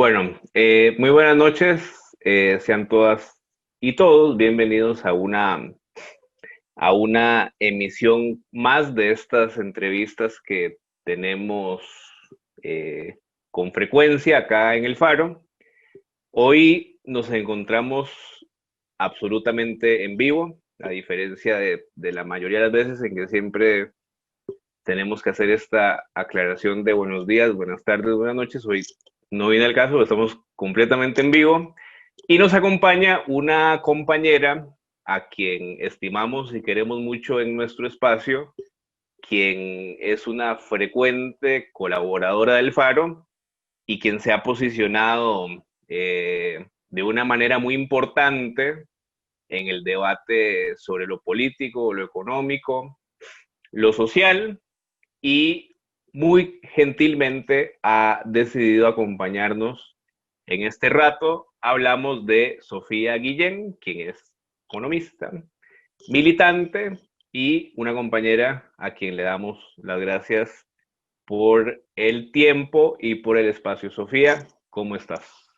Bueno, muy buenas noches, sean todas y todos bienvenidos a una emisión más de estas entrevistas que tenemos eh, con frecuencia acá en El Faro. Hoy nos encontramos absolutamente en vivo, a diferencia de la mayoría de las veces en que siempre tenemos que hacer esta aclaración de buenos días, buenas tardes, buenas noches. Hoy no viene el caso, estamos completamente en vivo y nos acompaña una compañera a quien estimamos y queremos mucho en nuestro espacio, quien es una frecuente colaboradora del Faro y quien se ha posicionado de una manera muy importante en el debate sobre lo político, lo económico, lo social y muy gentilmente ha decidido acompañarnos en este rato. Hablamos de Sofía Guillén, quien es economista, militante y una compañera a quien le damos las gracias por el tiempo y por el espacio. Sofía, ¿cómo estás?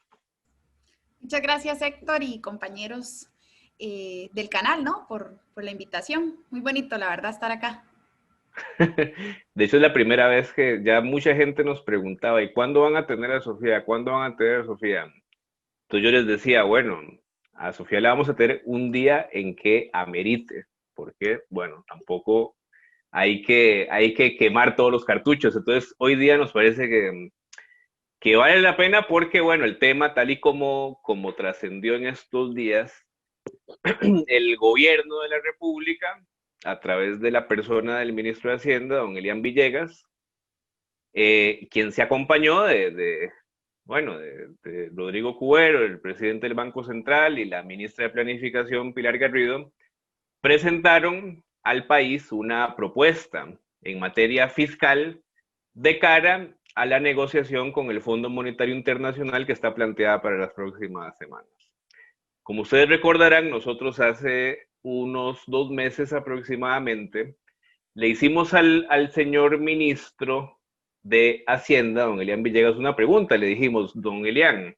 Muchas gracias, Héctor, y compañeros del canal, ¿no? Por la invitación. Muy bonito, la verdad, estar acá. De hecho, es la primera vez que ya mucha gente nos preguntaba, ¿y cuándo van a tener a Sofía? ¿Cuándo van a tener a Sofía? Entonces yo les decía, bueno, a Sofía le vamos a tener un día en que amerite, porque, bueno, tampoco hay que quemar todos los cartuchos. Entonces, hoy día nos parece que vale la pena porque, bueno, el tema tal y como trascendió en estos días, el gobierno de la República, a través de la persona del ministro de Hacienda, don Elian Villegas, quien se acompañó bueno, de Rodrigo Cubero, el presidente del Banco Central, y la ministra de Planificación, Pilar Garrido, presentaron al país una propuesta en materia fiscal de cara a la negociación con el Fondo Monetario Internacional que está planteada para las próximas semanas. Como ustedes recordarán, nosotros hace unos 2 meses aproximadamente le hicimos al señor ministro de Hacienda, don Elian Villegas, una pregunta. Le dijimos, don Elian,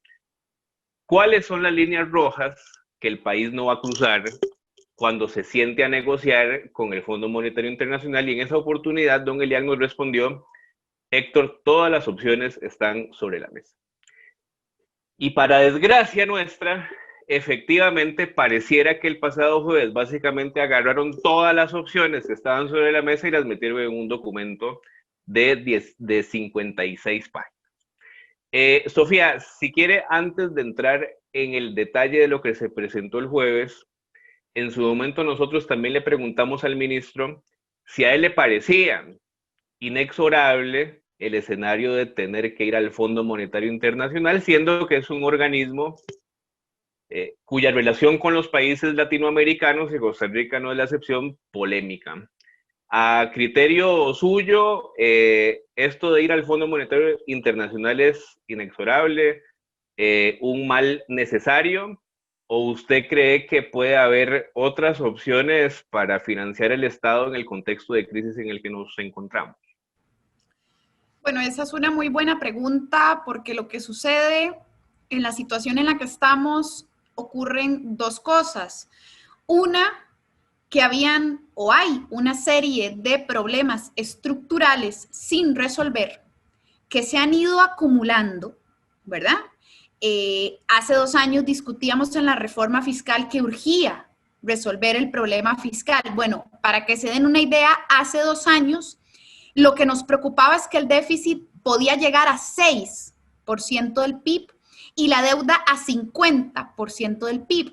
¿cuáles son las líneas rojas que el país no va a cruzar cuando se siente a negociar con el Fondo Monetario Internacional? Y en esa oportunidad, don Elian nos respondió, Héctor, todas las opciones están sobre la mesa. Y para desgracia nuestra, efectivamente pareciera que el pasado jueves básicamente agarraron todas las opciones que estaban sobre la mesa y las metieron en un documento de 56 páginas. Sofía, si quiere, antes de entrar en el detalle de lo que se presentó el jueves, en su momento nosotros también le preguntamos al ministro si a él le parecía inexorable el escenario de tener que ir al Fondo Monetario Internacional, siendo que es un organismo cuya relación con los países latinoamericanos, y Costa Rica no es la excepción, polémica. A criterio suyo, esto de ir al Fondo Monetario Internacional es inexorable, un mal necesario, o usted cree que puede haber otras opciones para financiar el Estado en el contexto de crisis en el que nos encontramos. Bueno, esa es una muy buena pregunta porque lo que sucede en la situación en la que estamos ocurren dos cosas. Una, que habían o hay una serie de problemas estructurales sin resolver que se han ido acumulando, ¿verdad? Hace 2 años discutíamos en la reforma fiscal que urgía resolver el problema fiscal. Bueno, para que se den una idea, hace 2 años lo que nos preocupaba es que el déficit podía llegar a 6% del PIB y la deuda a 50% del PIB.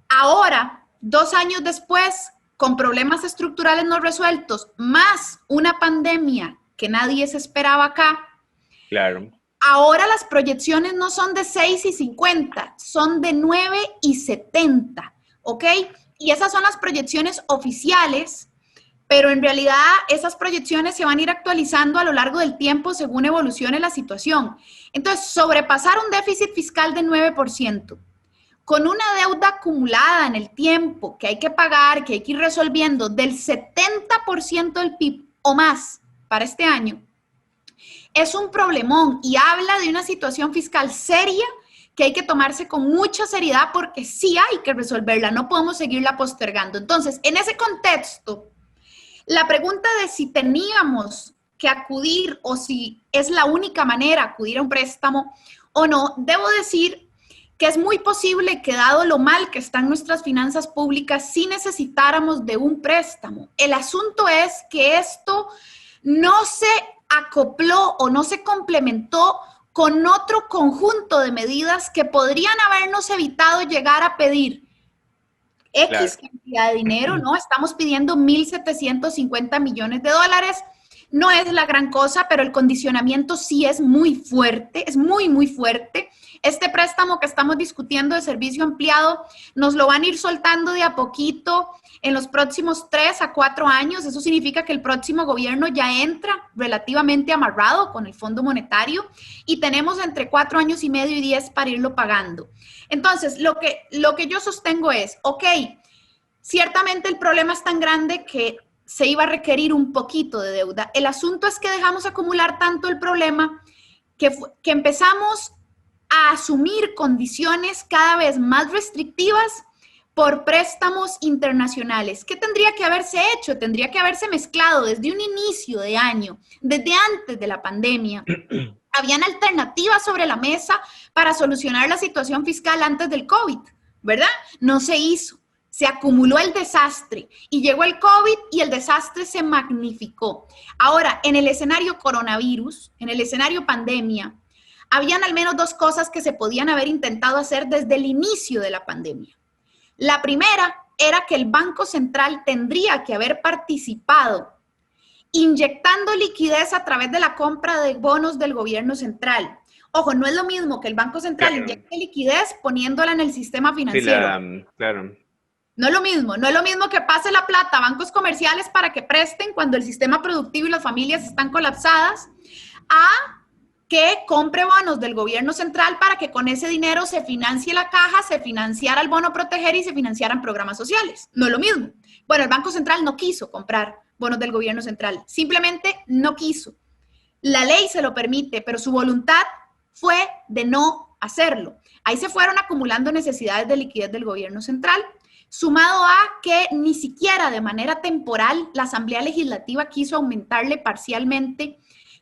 Ahora, 2 años después, con problemas estructurales no resueltos, más una pandemia que nadie se esperaba acá, Claro. ahora las proyecciones no son de 6,50, son de 9,70, ¿ok? Y esas son las proyecciones oficiales, pero en realidad esas proyecciones se van a ir actualizando a lo largo del tiempo según evolucione la situación. Entonces, sobrepasar un déficit fiscal de 9%, con una deuda acumulada en el tiempo que hay que pagar, que hay que ir resolviendo del 70% del PIB o más para este año, es un problemón y habla de una situación fiscal seria que hay que tomarse con mucha seriedad porque sí hay que resolverla, no podemos seguirla postergando. Entonces, en ese contexto, la pregunta de si teníamos que acudir o si es la única manera acudir a un préstamo o no, debo decir que es muy posible que dado lo mal que están nuestras finanzas públicas, sí necesitáramos de un préstamo. El asunto es que esto no se acopló o no se complementó con otro conjunto de medidas que podrían habernos evitado llegar a pedir X Claro. cantidad de dinero, ¿no? Estamos pidiendo 1.750 millones de dólares. No es la gran cosa, pero el condicionamiento sí es muy fuerte, es muy, muy fuerte. Este préstamo que estamos discutiendo de servicio ampliado nos lo van a ir soltando de a poquito en los próximos 3 a 4 años. Eso significa que el próximo gobierno ya entra relativamente amarrado con el Fondo Monetario y tenemos entre 4 años y medio y 10 para irlo pagando. Entonces, lo que yo sostengo es, ok, ciertamente el problema es tan grande que se iba a requerir un poquito de deuda. El asunto es que dejamos acumular tanto el problema que empezamos a asumir condiciones cada vez más restrictivas por préstamos internacionales. ¿Qué tendría que haberse hecho? Tendría que haberse mezclado desde un inicio de año, desde antes de la pandemia. Habían alternativas sobre la mesa para solucionar la situación fiscal antes del COVID, ¿verdad? No se hizo. Se acumuló el desastre y llegó el COVID y el desastre se magnificó. Ahora, en el escenario coronavirus, en el escenario pandemia, habían al menos dos cosas que se podían haber intentado hacer desde el inicio de la pandemia. La primera era que el Banco Central tendría que haber participado inyectando liquidez a través de la compra de bonos del gobierno central. Ojo, no es lo mismo que el Banco Central Claro. inyecte liquidez poniéndola en el sistema Sí, financiero. claro. No es lo mismo, no es lo mismo que pase la plata a bancos comerciales para que presten cuando el sistema productivo y las familias están colapsadas, a que compre bonos del gobierno central para que con ese dinero se financie la caja, se financiara el bono proteger y se financiaran programas sociales. No es lo mismo. Bueno, el Banco Central no quiso comprar bonos del gobierno central, simplemente no quiso. La ley se lo permite, pero su voluntad fue de no hacerlo. Ahí se fueron acumulando necesidades de liquidez del gobierno central, sumado a que ni siquiera de manera temporal la Asamblea Legislativa quiso aumentarle parcialmente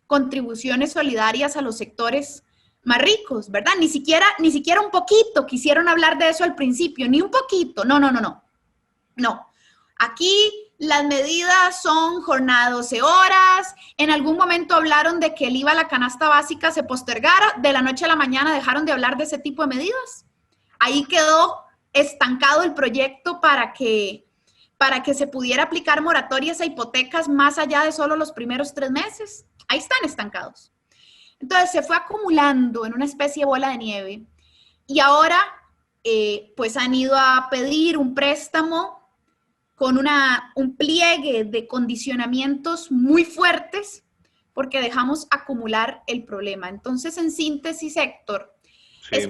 contribuciones solidarias a los sectores más ricos, ¿verdad? Ni siquiera un poquito quisieron hablar de eso al principio, ni un poquito, no. Aquí las medidas son jornada 12 horas, en algún momento hablaron de que el IVA a la canasta básica se postergara, de la noche a la mañana dejaron de hablar de ese tipo de medidas. Ahí quedó estancado el proyecto para que se pudiera aplicar moratorias a hipotecas más allá de solo los primeros 3 meses. Ahí están estancados. Entonces se fue acumulando en una especie de bola de nieve y ahora pues han ido a pedir un préstamo con un pliegue de condicionamientos muy fuertes porque dejamos acumular el problema. Entonces, en síntesis, Héctor, Sí. es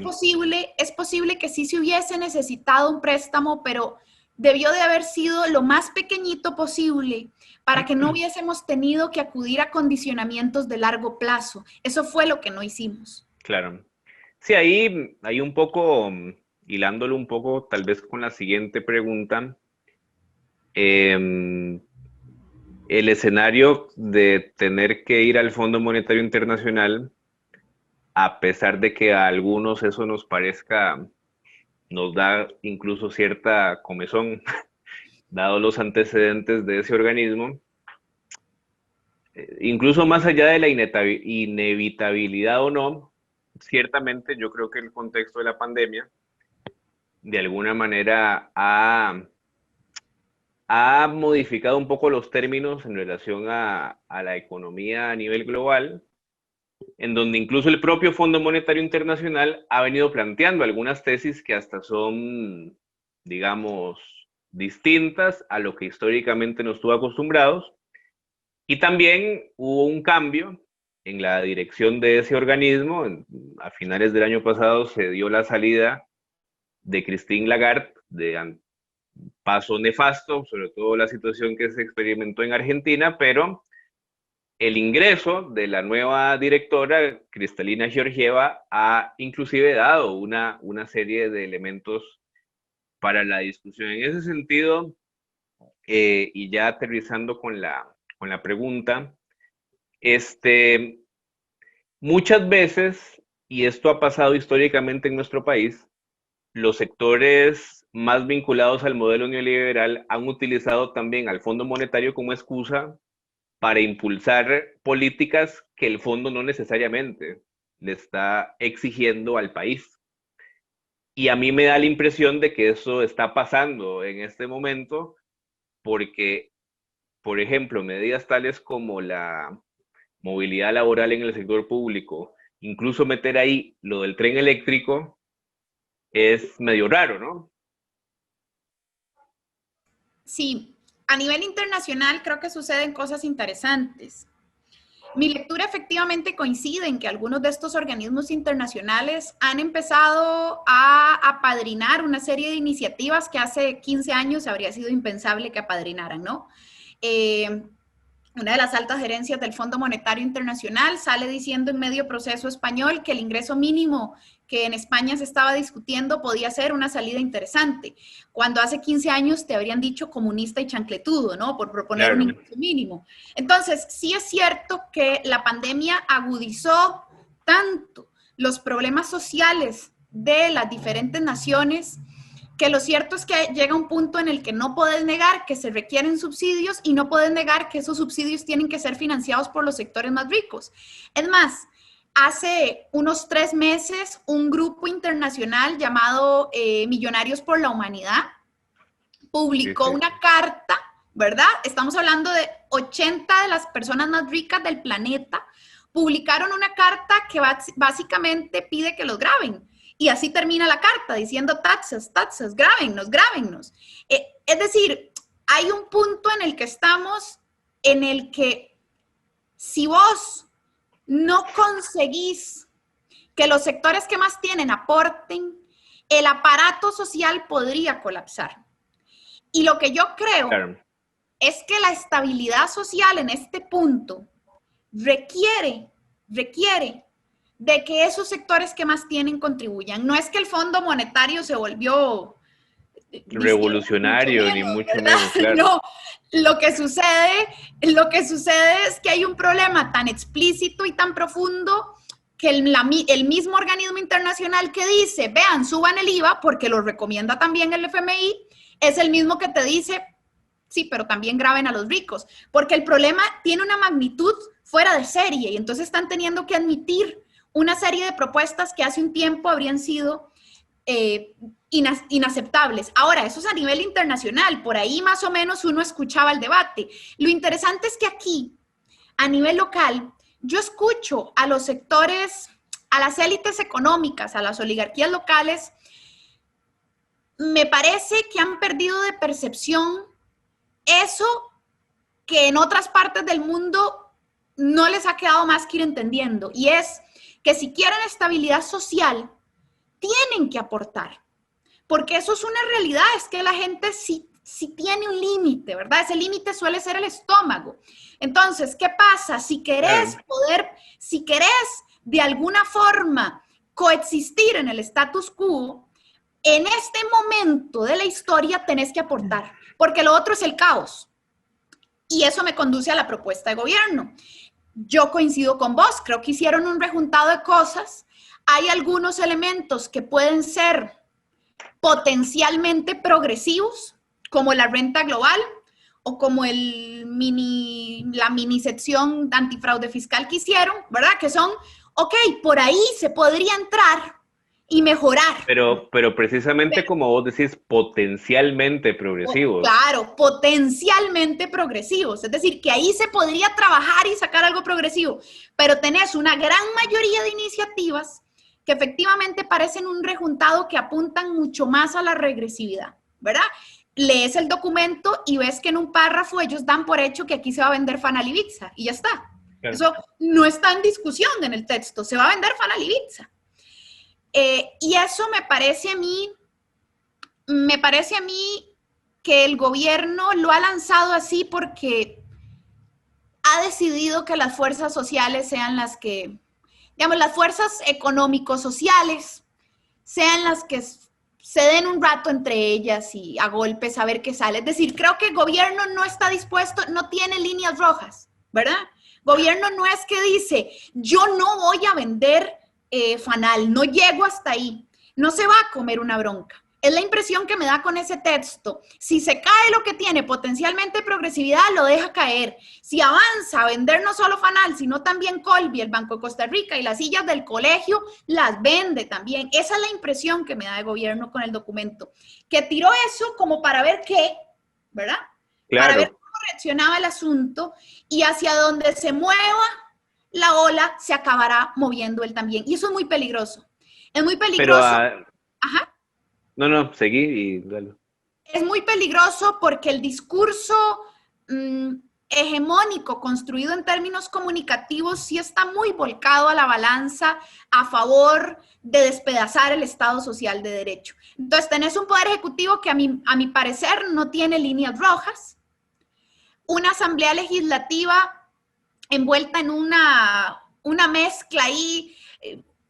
posible que sí se hubiese necesitado un préstamo, pero debió de haber sido lo más pequeñito posible para que no hubiésemos tenido que acudir a condicionamientos de largo plazo. Eso fue lo que no hicimos. Claro. Sí, ahí un poco, hilándolo un poco, tal vez con la siguiente pregunta. El escenario de tener que ir al Fondo Monetario Internacional, a pesar de que a algunos eso nos da incluso cierta comezón, dado los antecedentes de ese organismo, incluso más allá de la inevitabilidad o no, ciertamente yo creo que el contexto de la pandemia de alguna manera ha modificado un poco los términos en relación a la economía a nivel global, en donde incluso el propio Fondo Monetario Internacional ha venido planteando algunas tesis que hasta son, digamos, distintas a lo que históricamente nos estuvo acostumbrados. Y también hubo un cambio en la dirección de ese organismo. A finales del año pasado se dio la salida de Christine Lagarde, de paso nefasto, sobre todo la situación que se experimentó en Argentina, pero el ingreso de la nueva directora, Cristalina Georgieva, ha inclusive dado una serie de elementos para la discusión. En ese sentido, y ya aterrizando con la pregunta, este, muchas veces, y esto ha pasado históricamente en nuestro país, los sectores más vinculados al modelo neoliberal han utilizado también al Fondo Monetario como excusa para impulsar políticas que el fondo no necesariamente le está exigiendo al país. Y a mí me da la impresión de que eso está pasando en este momento porque, por ejemplo, medidas tales como la movilidad laboral en el sector público, incluso meter ahí lo del tren eléctrico, es medio raro, ¿no? Sí, a nivel internacional creo que suceden cosas interesantes. Mi lectura efectivamente coincide en que algunos de estos organismos internacionales han empezado a apadrinar una serie de iniciativas que hace 15 años habría sido impensable que apadrinaran, ¿no? Eh, una de las altas gerencias del Fondo Monetario Internacional sale diciendo en medio proceso español que el ingreso mínimo que en España se estaba discutiendo podía ser una salida interesante, cuando hace 15 años te habrían dicho comunista y chancletudo, ¿no? Por proponer un Claro. ingreso mínimo. Entonces, sí es cierto que la pandemia agudizó tanto los problemas sociales de las diferentes naciones que lo cierto es que llega un punto en el que no puedes negar que se requieren subsidios y no puedes negar que esos subsidios tienen que ser financiados por los sectores más ricos. Es más, hace unos 3 meses un grupo internacional llamado Millonarios por la Humanidad Sí, publicó sí. una carta, ¿verdad? Estamos hablando de 80 de las personas más ricas del planeta, publicaron una carta que básicamente pide que los graben. Y así termina la carta, diciendo taxas, taxas, grábennos, grábennos. Es decir, hay un punto en el que estamos, en el que si vos no conseguís que los sectores que más tienen aporten, el aparato social podría colapsar. Y lo que yo creo Claro. es que la estabilidad social en este punto requiere de que esos sectores que más tienen contribuyan. No es que el Fondo Monetario se volvió distinto, mucho Revolucionario, ni menos, mucho ¿verdad? menos, claro. No, lo que sucede es que hay un problema tan explícito y tan profundo que el mismo organismo internacional que dice, vean, suban el IVA, porque lo recomienda también el FMI, es el mismo que te dice, sí, pero también graben a los ricos, porque el problema tiene una magnitud fuera de serie y entonces están teniendo que admitir una serie de propuestas que hace un tiempo habrían sido eh, inaceptables. Ahora, eso es a nivel internacional, por ahí más o menos uno escuchaba el debate. Lo interesante es que aquí, a nivel local, yo escucho a los sectores, a las élites económicas, a las oligarquías locales, me parece que han perdido de percepción eso que en otras partes del mundo no les ha quedado más que ir entendiendo, y es que si quieren estabilidad social, tienen que aportar, porque eso es una realidad, es que la gente sí tiene un límite, ¿verdad? Ese límite suele ser el estómago. Entonces, ¿qué pasa? Claro. Si querés de alguna forma coexistir en el status quo, en este momento de la historia tenés que aportar, porque lo otro es el caos. Y eso me conduce a la propuesta de gobierno. Yo coincido con vos, creo que hicieron un rejuntado de cosas. Hay algunos elementos que pueden ser potencialmente progresivos, como la renta global o como la mini sección antifraude fiscal que hicieron, ¿verdad? Que son, ok, por ahí se podría entrar y mejorar. Pero precisamente como vos decís, potencialmente progresivos. Claro, potencialmente progresivos. Es decir, que ahí se podría trabajar y sacar algo progresivo, pero tenés una gran mayoría de iniciativas que efectivamente parecen un rejuntado que apuntan mucho más a la regresividad, ¿verdad? Lees el documento y ves que en un párrafo ellos dan por hecho que aquí se va a vender Fanalibixa y ya está. Claro. Eso no está en discusión en el texto, se va a vender Fanalibixa. Y eso me parece a mí que el gobierno lo ha lanzado así porque ha decidido que las fuerzas sociales sean las que, digamos, las fuerzas económico-sociales sean las que se den un rato entre ellas y a golpes a ver qué sale. Es decir, creo que el gobierno no está dispuesto, no tiene líneas rojas, ¿verdad? Gobierno no es que dice, yo no voy a vender fanal, no llego hasta ahí, no se va a comer una bronca. Es la impresión que me da con ese texto. Si se cae lo que tiene potencialmente progresividad, lo deja caer. Si avanza a vender no solo Fanal, sino también Colby, el Banco de Costa Rica y las sillas del colegio, las vende también. Esa es la impresión que me da el gobierno con el documento. Que tiró eso como para ver qué, ¿verdad? Para ver Claro, cómo reaccionaba el asunto y hacia donde se mueva la ola se acabará moviendo él también. Y eso es muy peligroso. Es muy pero peligroso. Ajá. no, no, seguí y dale. Es muy peligroso porque el discurso mmm, hegemónico construido en términos comunicativos sí está muy volcado a la balanza a favor de despedazar el Estado social de derecho. Entonces tenés un poder ejecutivo que a mi parecer no tiene líneas rojas, una asamblea legislativa envuelta en una mezcla ahí.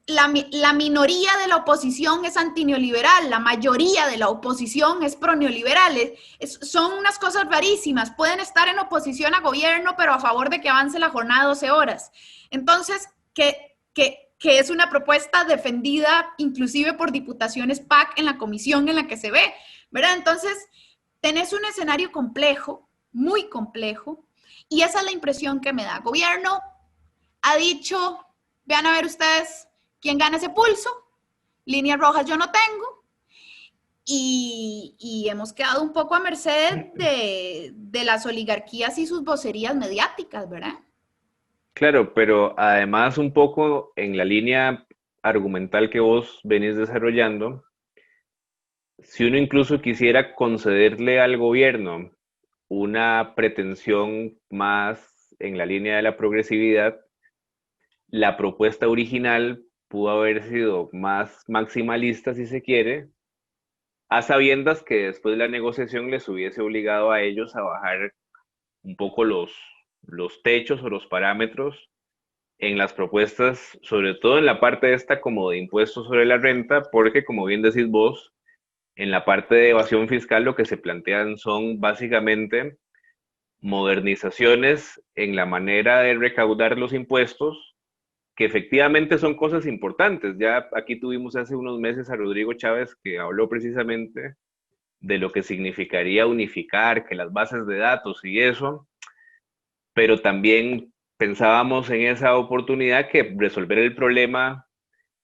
La minoría de la oposición es antineoliberal, la mayoría de la oposición es proneoliberal. Son unas cosas rarísimas. Pueden estar en oposición a gobierno, pero a favor de que avance la jornada de 12 horas. Entonces, que es una propuesta defendida inclusive por diputaciones PAC en la comisión en la que se ve, ¿verdad? Entonces, tenés un escenario complejo, muy complejo, y esa es la impresión que me da. Gobierno ha dicho, vean a ver ustedes, ¿quién gana ese pulso? Líneas rojas yo no tengo. Y hemos quedado un poco a merced de las oligarquías y sus vocerías mediáticas, ¿verdad? Claro, pero además un poco en la línea argumental que vos venís desarrollando, si uno incluso quisiera concederle al gobierno una pretensión más en la línea de la progresividad, la propuesta original pudo haber sido más maximalista, si se quiere, a sabiendas que después la negociación les hubiese obligado a ellos a bajar un poco los techos o los parámetros en las propuestas, sobre todo en la parte esta como de impuestos sobre la renta, porque como bien decís vos, en la parte de evasión fiscal lo que se plantean son básicamente modernizaciones en la manera de recaudar los impuestos, que efectivamente son cosas importantes. Ya aquí tuvimos hace unos meses a Rodrigo Chávez que habló precisamente de lo que significaría unificar, que las bases de datos y eso, pero también pensábamos en esa oportunidad que resolver el problema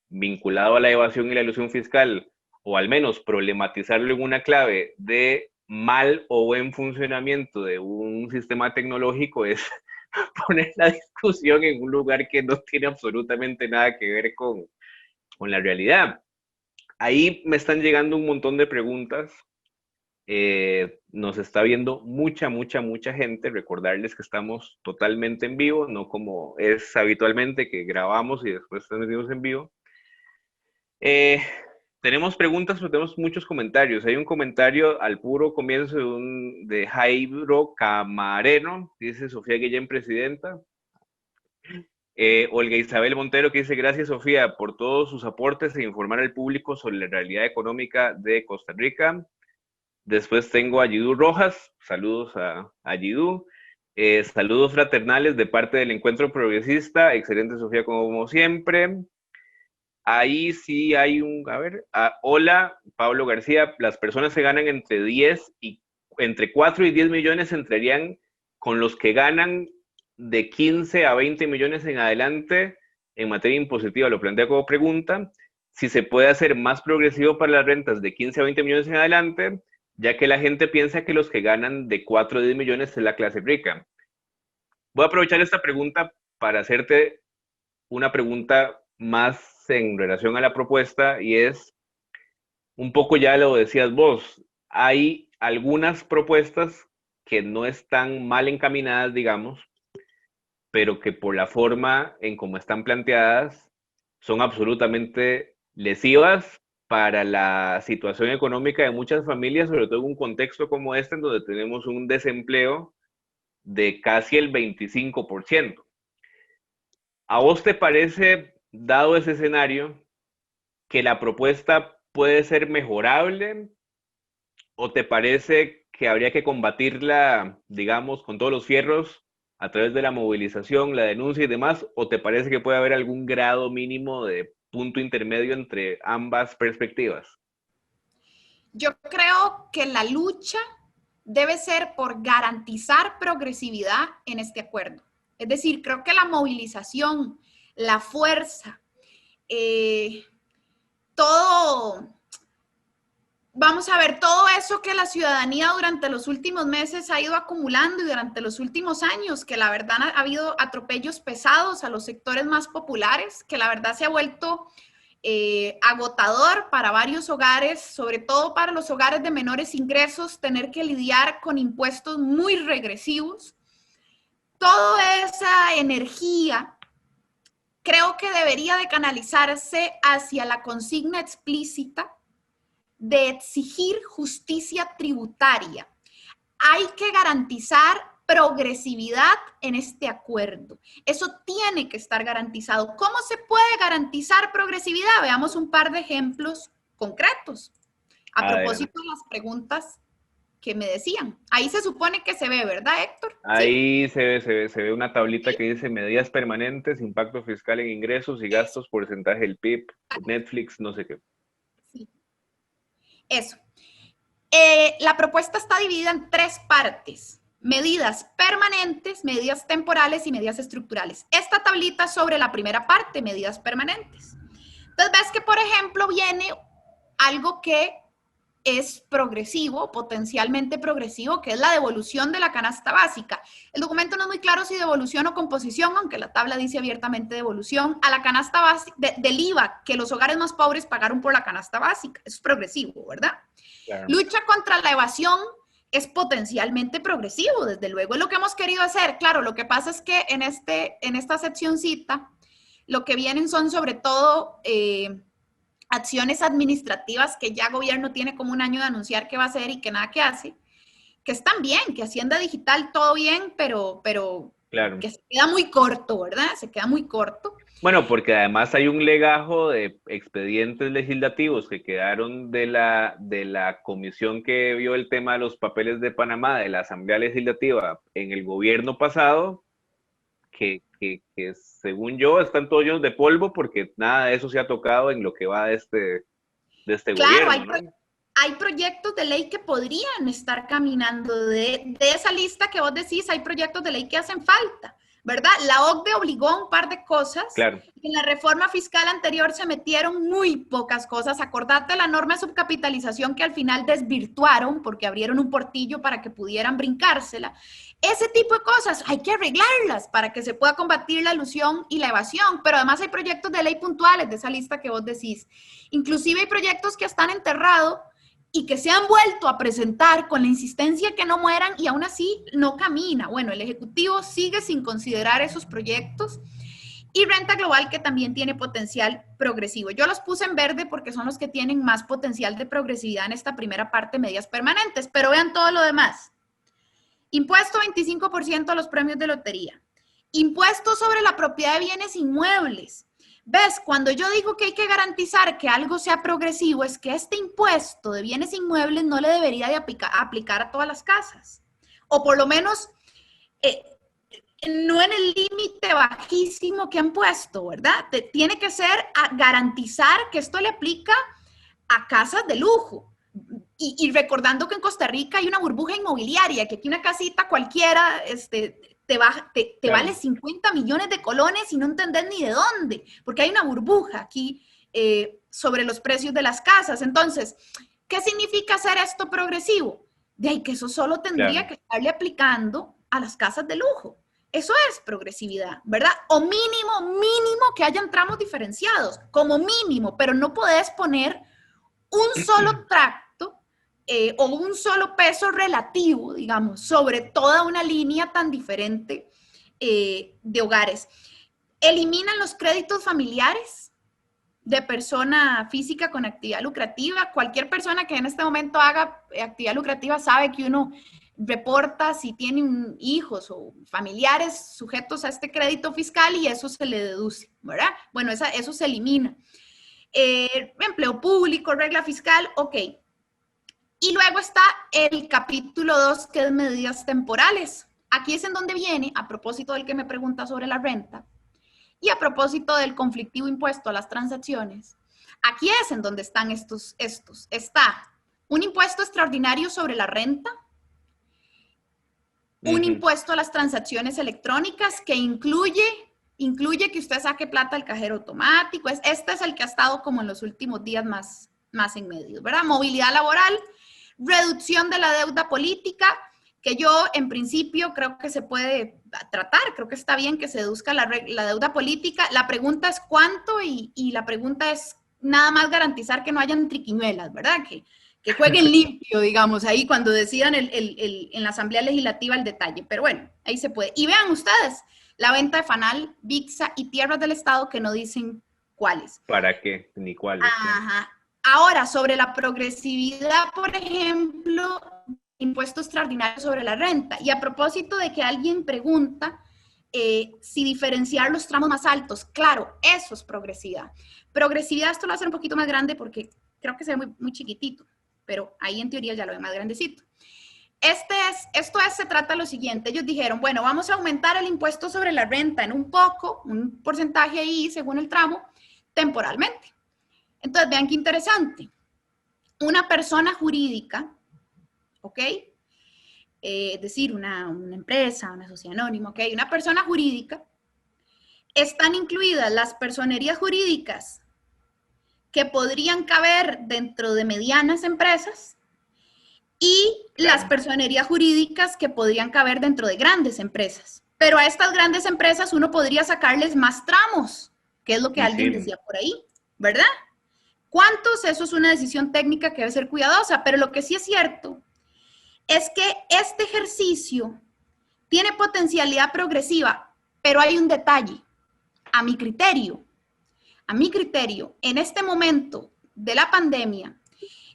vinculado a la evasión y la ilusión fiscal, o al menos problematizarlo en una clave de mal o buen funcionamiento de un sistema tecnológico, es poner la discusión en un lugar que no tiene absolutamente nada que ver con la realidad. Ahí me están llegando un montón de preguntas. Nos está viendo mucha gente. Recordarles que estamos totalmente en vivo, no como es habitualmente que grabamos y después transmitimos en vivo. Tenemos preguntas, pero tenemos muchos comentarios. Hay un comentario al puro comienzo de Jairo Camareno, dice Sofía Guillén, presidenta. Olga Isabel Montero, que dice, gracias Sofía por todos sus aportes e informar al público sobre la realidad económica de Costa Rica. Después tengo a Yidú Rojas, saludos a Yidú. Saludos fraternales de parte del Encuentro Progresista, excelente Sofía como siempre. Ahí sí hay a ver, hola Pablo García, las personas que ganan entre 4 y 10 millones entrarían con los que ganan de 15 a 20 millones en adelante en materia impositiva. Lo plantea como pregunta, si se puede hacer más progresivo para las rentas de 15 a 20 millones en adelante, ya que la gente piensa que los que ganan de 4 a 10 millones es la clase rica. Voy a aprovechar esta pregunta para hacerte una pregunta más en relación a la propuesta y es, un poco ya lo decías vos, hay algunas propuestas que no están mal encaminadas, digamos, pero que por la forma en cómo están planteadas son absolutamente lesivas para la situación económica de muchas familias, sobre todo en un contexto como este, en donde tenemos un desempleo de casi el 25%. ¿A vos te parece, dado ese escenario, que la propuesta puede ser mejorable o te parece que habría que combatirla, digamos, con todos los fierros a través de la movilización, la denuncia y demás? ¿O te parece que puede haber algún grado mínimo de punto intermedio entre ambas perspectivas? Yo creo que la lucha debe ser por garantizar progresividad en este acuerdo. Es decir, creo que la movilización, la fuerza, todo, vamos a ver, todo eso que la ciudadanía durante los últimos meses ha ido acumulando y durante los últimos años, que la verdad ha habido atropellos pesados a los sectores más populares, que la verdad se ha vuelto agotador para varios hogares, sobre todo para los hogares de menores ingresos, tener que lidiar con impuestos muy regresivos. Toda esa energía creo que debería de canalizarse hacia la consigna explícita de exigir justicia tributaria. Hay que garantizar progresividad en este acuerdo. Eso tiene que estar garantizado. ¿Cómo se puede garantizar progresividad? Veamos un par de ejemplos concretos. A propósito de las preguntas que me decían. Ahí se supone que se ve, ¿verdad, Héctor? Ahí ¿sí? se ve una tablita que dice medidas permanentes, impacto fiscal en ingresos y gastos, porcentaje del PIB, Netflix, no sé qué. Sí. Eso. La propuesta está dividida en 3 partes: medidas permanentes, medidas temporales y medidas estructurales. Esta tablita sobre la primera parte, medidas permanentes. Entonces ves que, por ejemplo, viene algo que es progresivo, potencialmente progresivo, que es la devolución de la canasta básica. El documento no es muy claro si devolución o composición, aunque la tabla dice abiertamente devolución a la canasta básica del IVA que los hogares más pobres pagaron por la canasta básica. Eso es progresivo, ¿verdad? Claro. Lucha contra la evasión es potencialmente progresivo, desde luego es lo que hemos querido hacer. Claro, lo que pasa es que en esta seccioncita lo que vienen son sobre todo acciones administrativas que ya gobierno tiene como un año de anunciar que va a hacer y que nada que hace, que están bien, que Hacienda Digital todo bien, pero claro, que se queda muy corto, ¿verdad? Se queda muy corto. Bueno, porque además hay un legajo de expedientes legislativos que quedaron de la comisión que vio el tema de los papeles de Panamá, de la Asamblea Legislativa en el gobierno pasado, que según yo están todos llenos de polvo porque nada de eso se ha tocado en lo que va de este claro, gobierno, ¿no? Hay proyectos de ley que podrían estar caminando de esa lista que vos decís, hay proyectos de ley que hacen falta, ¿verdad? La OCDE obligó a un par de cosas. Claro. En la reforma fiscal anterior se metieron muy pocas cosas. Acordate la norma de subcapitalización que al final desvirtuaron porque abrieron un portillo para que pudieran brincársela. Ese tipo de cosas hay que arreglarlas para que se pueda combatir la elusión y la evasión, pero además hay proyectos de ley puntuales de esa lista que vos decís. Inclusive hay proyectos que están enterrados y que se han vuelto a presentar con la insistencia que no mueran y aún así no camina. Bueno, el Ejecutivo sigue sin considerar esos proyectos. Y renta global, que también tiene potencial progresivo. Yo los puse en verde porque son los que tienen más potencial de progresividad en esta primera parte, medidas permanentes, pero vean todo lo demás. Impuesto 25% a los premios de lotería. Impuesto sobre la propiedad de bienes inmuebles. ¿Ves? Cuando yo digo que hay que garantizar que algo sea progresivo, es que este impuesto de bienes inmuebles no le debería de aplicar a todas las casas. O por lo menos no en el límite bajísimo que han puesto, ¿verdad? Tiene que ser a garantizar que esto le aplica a casas de lujo. Y recordando que en Costa Rica hay una burbuja inmobiliaria, que aquí una casita cualquiera te vale 50 millones de colones y no entendés ni de dónde, porque hay una burbuja aquí sobre los precios de las casas. Entonces, ¿qué significa hacer esto progresivo? De ahí que eso solo tendría que estarle aplicando a las casas de lujo. Eso es progresividad, ¿verdad? O mínimo que hayan tramos diferenciados, como mínimo, pero no podés poner un solo tracto o un solo peso relativo, digamos, sobre toda una línea tan diferente de hogares. Eliminan los créditos familiares de persona física con actividad lucrativa. Cualquier persona que en este momento haga actividad lucrativa sabe que uno reporta si tiene hijos o familiares sujetos a este crédito fiscal y eso se le deduce, ¿verdad? Bueno, eso se elimina. Empleo público, regla fiscal, ok. Y luego está el capítulo 2, que es medidas temporales. Aquí es en donde viene, a propósito del que me pregunta sobre la renta, y a propósito del conflictivo impuesto a las transacciones, aquí es en donde están estos. Está un impuesto extraordinario sobre la renta, un impuesto a las transacciones electrónicas que incluye que usted saque plata del cajero automático. Este es el que ha estado como en los últimos días más en medio, ¿verdad? Movilidad laboral, reducción de la deuda política, que yo en principio creo que se puede tratar, creo que está bien que se deduzca la deuda política. La pregunta es cuánto y la pregunta es nada más garantizar que no hayan triquiñuelas, ¿verdad? Que jueguen limpio, digamos, ahí cuando decidan en la Asamblea Legislativa el detalle. Pero bueno, ahí se puede. Y vean ustedes, la venta de Fanal, VIXA y tierras del Estado que no dicen cuáles. ¿Para qué? Ni cuáles. Ajá. Ahora, sobre la progresividad, por ejemplo, impuesto extraordinario sobre la renta. Y a propósito de que alguien pregunta si diferenciar los tramos más altos, claro, eso es progresividad. Progresividad, esto lo va a hacer un poquito más grande porque creo que se ve muy, muy chiquitito, pero ahí en teoría ya lo ve más grandecito. Se trata de lo siguiente. Ellos dijeron, bueno, vamos a aumentar el impuesto sobre la renta en un porcentaje ahí, según el tramo, temporalmente. Entonces, vean qué interesante. Una persona jurídica, ¿ok? Es decir, una empresa, una sociedad anónima, ¿ok? Una persona jurídica, están incluidas las personerías jurídicas que podrían caber dentro de medianas empresas y las personerías jurídicas que podrían caber dentro de grandes empresas. Pero a estas grandes empresas uno podría sacarles más tramos, que es lo que alguien decía por ahí, ¿verdad? ¿Cuántos? Eso es una decisión técnica que debe ser cuidadosa, pero lo que sí es cierto es que este ejercicio tiene potencialidad progresiva, pero hay un detalle. A mi criterio, en este momento de la pandemia,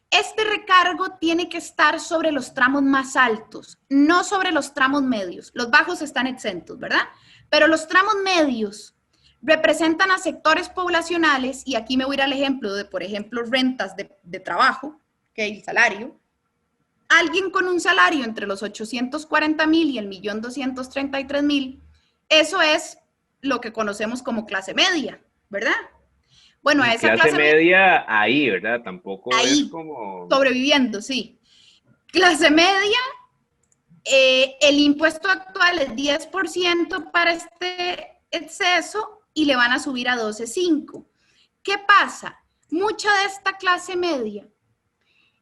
este recargo tiene que estar sobre los tramos más altos, no sobre los tramos medios. Los bajos están exentos, ¿verdad? Pero los tramos medios representan a sectores poblacionales, y aquí me voy a ir al ejemplo de, por ejemplo, rentas de trabajo, que el salario. Alguien con un salario entre los 840,000 y el 1,233,000, eso es lo que conocemos como clase media, ¿verdad? Bueno, a esa clase media ahí, ¿verdad? Tampoco ahí, es como... sobreviviendo, sí. Clase media, el impuesto actual es 10% para este exceso y le van a subir a 12,5. ¿Qué pasa? Mucha de esta clase media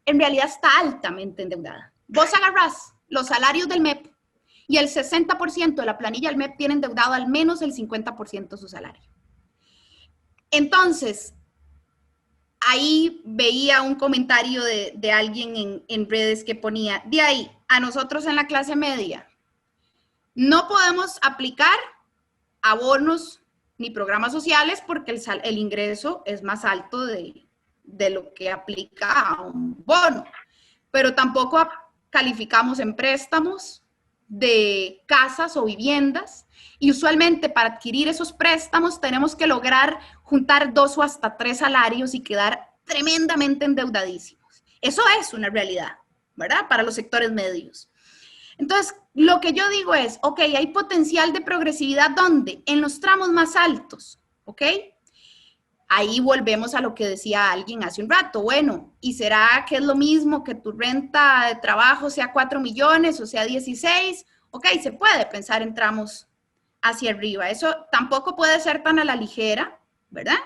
en realidad está altamente endeudada. Vos agarrás los salarios del MEP y el 60% de la planilla del MEP tiene endeudado al menos el 50% de su salario. Entonces, ahí veía un comentario de alguien en redes que ponía, de ahí, a nosotros en la clase media, no podemos aplicar abonos ni programas sociales porque el ingreso es más alto de lo que aplica a un bono, pero tampoco calificamos en préstamos de casas o viviendas, y usualmente para adquirir esos préstamos tenemos que lograr juntar 2 o hasta 3 salarios y quedar tremendamente endeudadísimos. Eso es una realidad, ¿verdad? Para los sectores medios. Entonces, lo que yo digo es, ok, hay potencial de progresividad, ¿dónde? En los tramos más altos, ¿ok? Ahí volvemos a lo que decía alguien hace un rato. Bueno, ¿y será que es lo mismo que tu renta de trabajo sea 4 millones o sea 16? Ok, se puede pensar en tramos hacia arriba. Eso tampoco puede ser tan a la ligera, ¿verdad?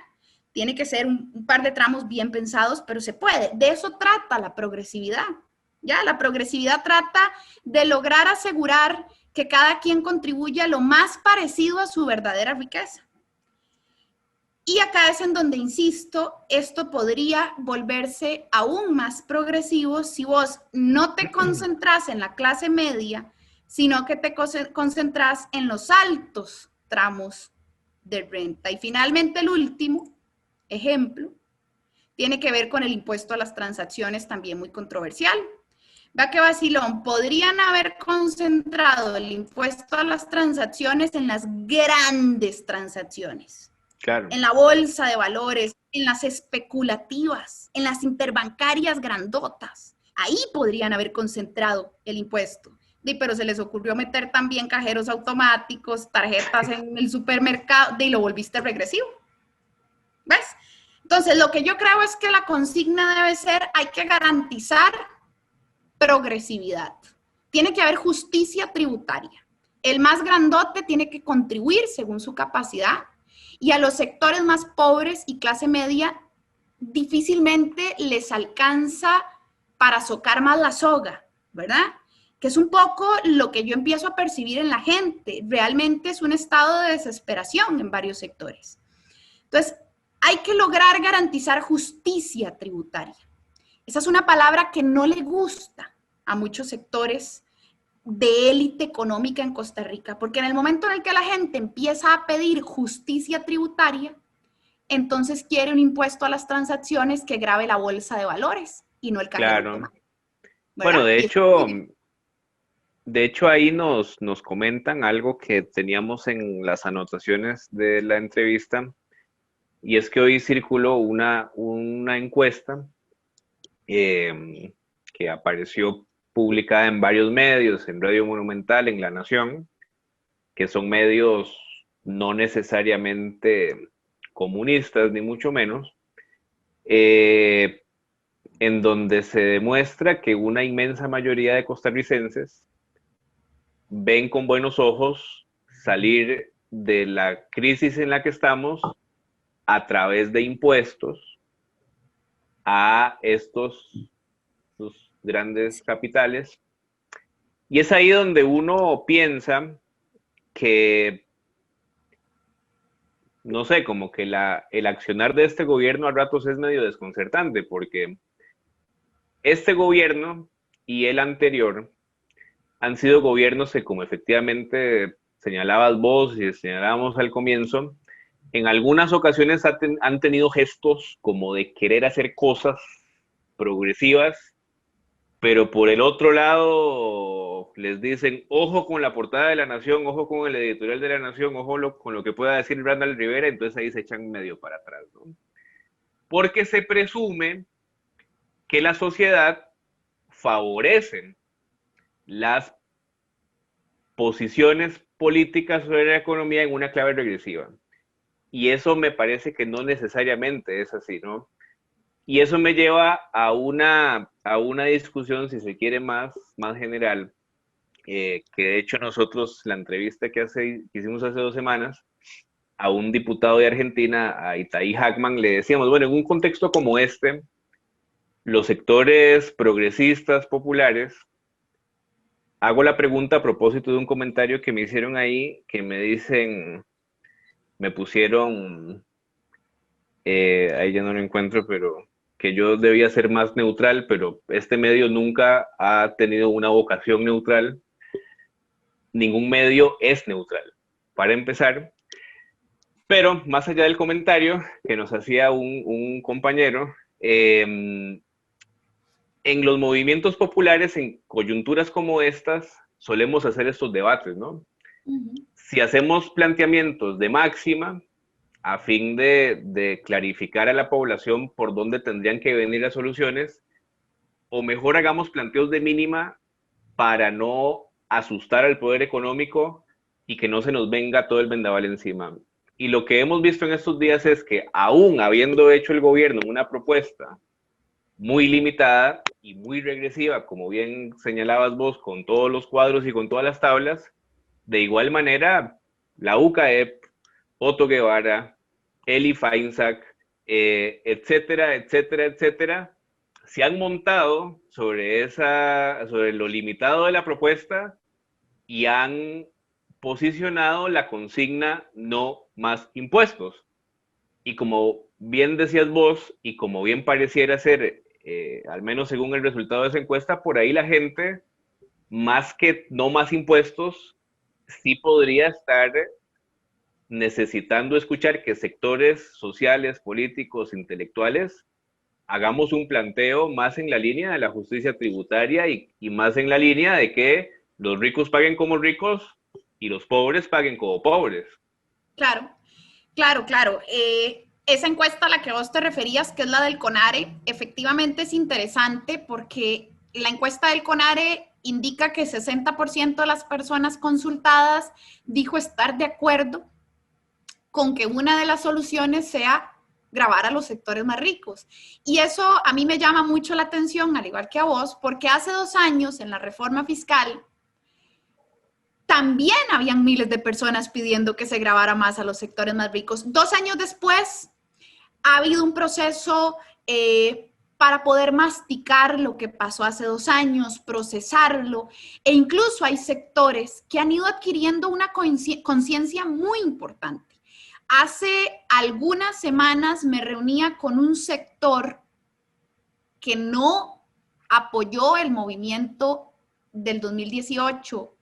Tiene que ser un par de tramos bien pensados, pero se puede. De eso trata la progresividad. ¿Ya? La progresividad trata de lograr asegurar que cada quien contribuya lo más parecido a su verdadera riqueza. Y acá es en donde, insisto, esto podría volverse aún más progresivo si vos no te concentras en la clase media, sino que te concentras en los altos tramos de renta. Y finalmente, el último ejemplo tiene que ver con el impuesto a las transacciones, también muy controversial. Vea qué vacilón, podrían haber concentrado el impuesto a las transacciones en las grandes transacciones, Claro, en la bolsa de valores, en las especulativas, en las interbancarias grandotas. Ahí podrían haber concentrado el impuesto. Pero se les ocurrió meter también cajeros automáticos, tarjetas en el supermercado, y lo volviste regresivo. ¿Ves? Entonces, lo que yo creo es que la consigna debe ser, hay que garantizar progresividad. Tiene que haber justicia tributaria. El más grandote tiene que contribuir según su capacidad y a los sectores más pobres y clase media difícilmente les alcanza para socar más la soga, ¿verdad? Que es un poco lo que yo empiezo a percibir en la gente. Realmente es un estado de desesperación en varios sectores. Entonces, hay que lograr garantizar justicia tributaria. Esa es una palabra que no le gusta a muchos sectores de élite económica en Costa Rica, porque en el momento en el que la gente empieza a pedir justicia tributaria, entonces quiere un impuesto a las transacciones que grave la bolsa de valores y no el cajero claro. automático, Bueno, ¿verdad? Y eso es muy bien. de hecho ahí nos comentan algo que teníamos en las anotaciones de la entrevista, y es que hoy circuló una encuesta que apareció publicada en varios medios, en Radio Monumental, en La Nación, que son medios no necesariamente comunistas, ni mucho menos, eh, en donde se demuestra que una inmensa mayoría de costarricenses ven con buenos ojos salir de la crisis en la que estamos a través de impuestos a estos grandes capitales. Y es ahí donde uno piensa que, no sé, como que el accionar de este gobierno a ratos es medio desconcertante, porque este gobierno y el anterior han sido gobiernos que, como efectivamente señalabas vos y señalábamos al comienzo, en algunas ocasiones han tenido gestos como de querer hacer cosas progresivas, pero por el otro lado les dicen, ojo con la portada de La Nación, ojo con el editorial de La Nación, ojo con lo que pueda decir Randall Rivera, entonces ahí se echan medio para atrás, ¿no? Porque se presume que la sociedad favorece las posiciones políticas sobre la economía en una clave regresiva. Y eso me parece que no necesariamente es así, ¿no? Y eso me lleva a una discusión, si se quiere, más general, que de hecho nosotros, la entrevista que hicimos hace 2 semanas, a un diputado de Argentina, a Itaí Hackman, le decíamos, bueno, en un contexto como este, los sectores progresistas, populares, hago la pregunta a propósito de un comentario que me hicieron ahí, que me dicen, me pusieron, ahí ya no lo encuentro, pero que yo debía ser más neutral, pero este medio nunca ha tenido una vocación neutral. Ningún medio es neutral, para empezar. Pero más allá del comentario que nos hacía un compañero, en los movimientos populares, en coyunturas como estas, solemos hacer estos debates, ¿no? Ujú. Si hacemos planteamientos de máxima, a fin de clarificar a la población por dónde tendrían que venir las soluciones, o mejor hagamos planteos de mínima para no asustar al poder económico y que no se nos venga todo el vendaval encima. Y lo que hemos visto en estos días es que aún habiendo hecho el gobierno una propuesta muy limitada y muy regresiva, como bien señalabas vos, con todos los cuadros y con todas las tablas, de igual manera, la UCAEP, Otto Guevara, Eli Feinsack, etcétera, etcétera, etcétera, se han montado sobre lo limitado de la propuesta y han posicionado la consigna no más impuestos. Y como bien decías vos, y como bien pareciera ser, al menos según el resultado de esa encuesta, por ahí la gente, más que no más impuestos, sí podría estar necesitando escuchar que sectores sociales, políticos, intelectuales hagamos un planteo más en la línea de la justicia tributaria y más en la línea de que los ricos paguen como ricos y los pobres paguen como pobres. Claro, claro, claro. Esa encuesta a la que vos te referías, que es la del CONARE, efectivamente es interesante porque la encuesta del CONARE indica que 60% de las personas consultadas dijo estar de acuerdo con que una de las soluciones sea gravar a los sectores más ricos. Y eso a mí me llama mucho la atención, al igual que a vos, porque hace 2 años en la reforma fiscal también habían miles de personas pidiendo que se grabara más a los sectores más ricos. 2 años después ha habido un proceso para poder masticar lo que pasó hace 2 años, procesarlo, e incluso hay sectores que han ido adquiriendo una conciencia muy importante. Hace algunas semanas me reunía con un sector que no apoyó el movimiento del 2018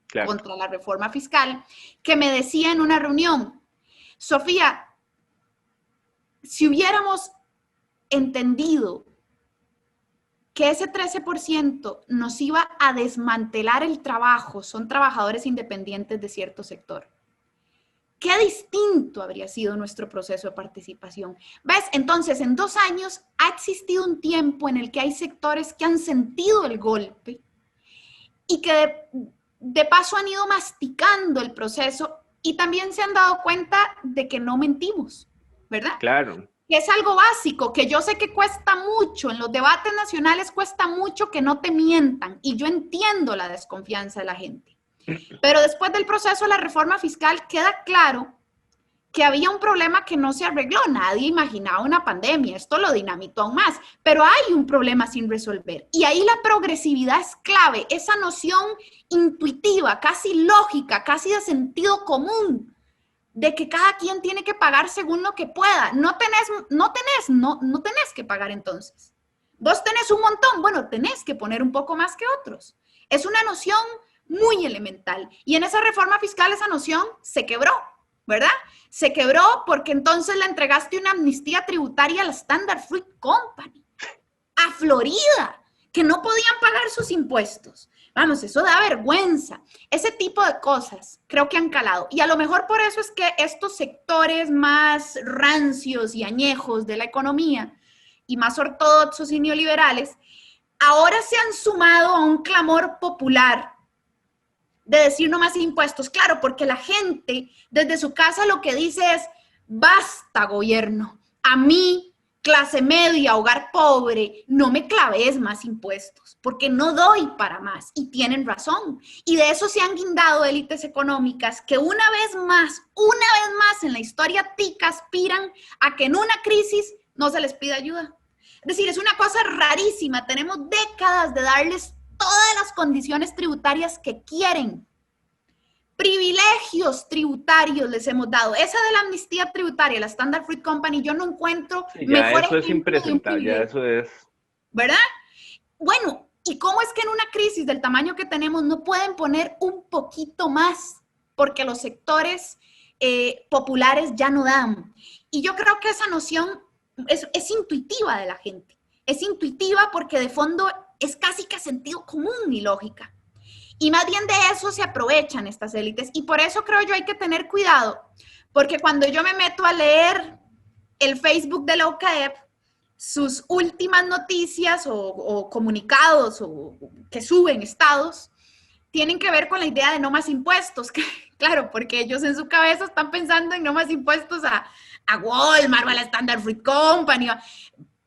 Claro. contra la reforma fiscal, que me decía en una reunión, Sofía, si hubiéramos entendido que ese 13% nos iba a desmantelar el trabajo, son trabajadores independientes de cierto sector, qué distinto habría sido nuestro proceso de participación. ¿Ves? Entonces, en 2 años ha existido un tiempo en el que hay sectores que han sentido el golpe y que de paso han ido masticando el proceso y también se han dado cuenta de que no mentimos, ¿verdad? Claro. Que es algo básico, que yo sé que cuesta mucho, en los debates nacionales cuesta mucho que no te mientan, y yo entiendo la desconfianza de la gente. Pero después del proceso de la reforma fiscal queda claro que había un problema que no se arregló. Nadie imaginaba una pandemia, esto lo dinamitó aún más, pero hay un problema sin resolver. Y ahí la progresividad es clave, esa noción intuitiva, casi lógica, casi de sentido común, de que cada quien tiene que pagar según lo que pueda. No tenés que pagar entonces. Vos tenés un montón, bueno, tenés que poner un poco más que otros. Es una noción muy elemental. Y en esa reforma fiscal esa noción se quebró, ¿verdad? Se quebró porque entonces le entregaste una amnistía tributaria a la Standard Fruit Company, a Florida, que no podían pagar sus impuestos. Vamos, eso da vergüenza. Ese tipo de cosas creo que han calado. Y a lo mejor por eso es que estos sectores más rancios y añejos de la economía y más ortodoxos y neoliberales ahora se han sumado a un clamor popular de decir no más impuestos. Claro, porque la gente desde su casa lo que dice es, basta gobierno, a mí, clase media, hogar pobre, no me claves más impuestos, porque no doy para más. Y tienen razón. Y de eso se han guindado élites económicas que una vez más en la historia tica aspiran a que en una crisis no se les pida ayuda. Es decir, es una cosa rarísima. Tenemos décadas de darles todas las condiciones tributarias que quieren. Privilegios tributarios les hemos dado. Esa de la amnistía tributaria, la Standard Fruit Company, yo no encuentro mejor eso es ejemplo de un impresentable, ya eso es... ¿verdad? Bueno, ¿y cómo es que en una crisis del tamaño que tenemos no pueden poner un poquito más? Porque los sectores populares ya no dan. Y yo creo que esa noción es intuitiva de la gente. Es intuitiva porque de fondo es casi que sentido común y lógica. Y más bien de eso se aprovechan estas élites. Y por eso creo yo hay que tener cuidado. Porque cuando yo me meto a leer el Facebook de la OCAEP, sus últimas noticias o comunicados que suben estados tienen que ver con la idea de no más impuestos. Claro, porque ellos en su cabeza están pensando en no más impuestos a Walmart o a la Standard Fruit Company,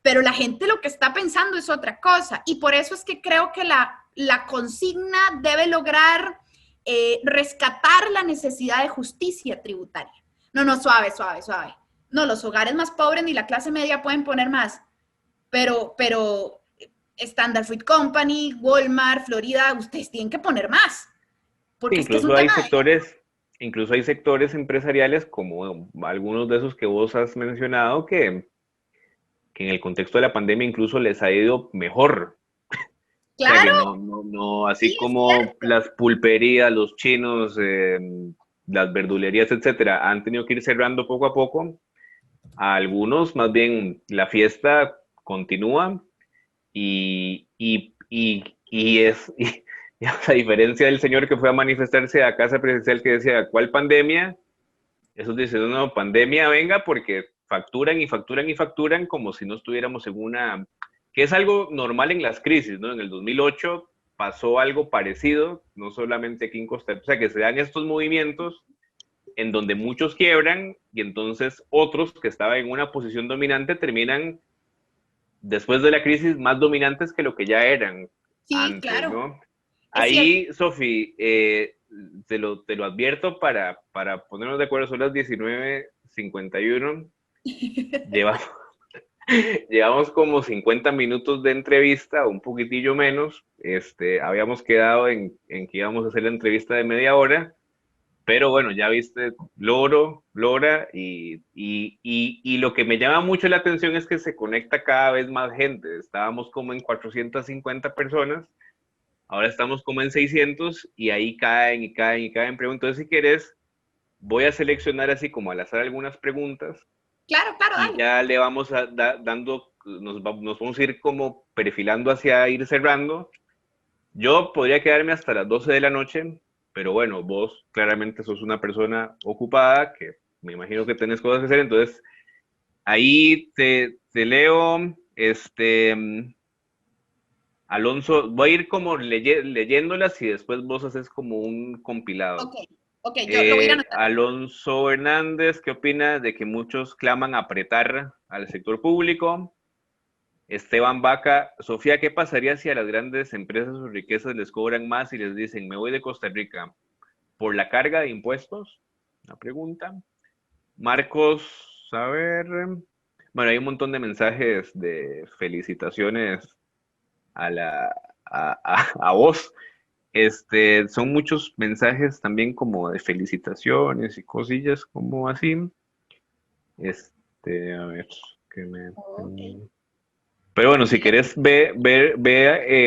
pero la gente lo que está pensando es otra cosa. Y por eso es que creo que la consigna debe lograr rescatar la necesidad de justicia tributaria. No, suave. No, los hogares más pobres ni la clase media pueden poner más, pero Standard Fruit Company, Walmart, Florida, ustedes tienen que poner más, porque es que es un tema incluso hay sectores empresariales como algunos de esos que vos has mencionado que en el contexto de la pandemia incluso les ha ido mejor. Claro. O sea que no, así sí, como las pulperías, los chinos, las verdulerías, etcétera, han tenido que ir cerrando poco a poco. A algunos, más bien, la fiesta continúa y es, y a diferencia del señor que fue a manifestarse a casa presidencial que decía, ¿cuál pandemia? Esos dicen, no, pandemia venga porque facturan y facturan y facturan como si no estuviéramos en una, que es algo normal en las crisis, ¿no? En el 2008 pasó algo parecido, no solamente aquí en Costa Rica, o sea, que se dan estos movimientos en donde muchos quiebran y entonces otros que estaban en una posición dominante terminan después de la crisis más dominantes que lo que ya eran Sí, antes, claro, ¿no? es cierto. Ahí, Sofi, te lo advierto para ponernos de acuerdo, son las 19:51. Llevamos, llevamos como 50 minutos de entrevista, un poquitillo menos. Habíamos quedado en que íbamos a hacer la entrevista de media hora, pero bueno, ya viste, Lora, y lo que me llama mucho la atención es que se conecta cada vez más gente. Estábamos como en 450 personas, ahora estamos como en 600 y ahí caen y caen y caen preguntas. Entonces, si quieres, voy a seleccionar así como al azar algunas preguntas Claro, claro, y dale. ya le vamos dando, nos vamos a ir como perfilando hacia ir cerrando. Yo podría quedarme hasta las 12 de la noche, pero bueno, vos claramente sos una persona ocupada, que me imagino que tenés cosas que hacer, entonces ahí te leo, Alonso, voy a ir como leyéndolas y después vos haces como un compilado. Ok, ok, yo lo voy a ir anotando. Alonso Hernández, ¿qué opina de que muchos claman apretar al sector público? Esteban Vaca, Sofía, ¿qué pasaría si a las grandes empresas sus riquezas les cobran más y les dicen, me voy de Costa Rica por la carga de impuestos? Una pregunta. Marcos, a ver. Bueno, hay un montón de mensajes de felicitaciones a a vos. Son muchos mensajes también como de felicitaciones y cosillas como así. A ver, que me... Ok. Pero bueno, si Mira, querés, ve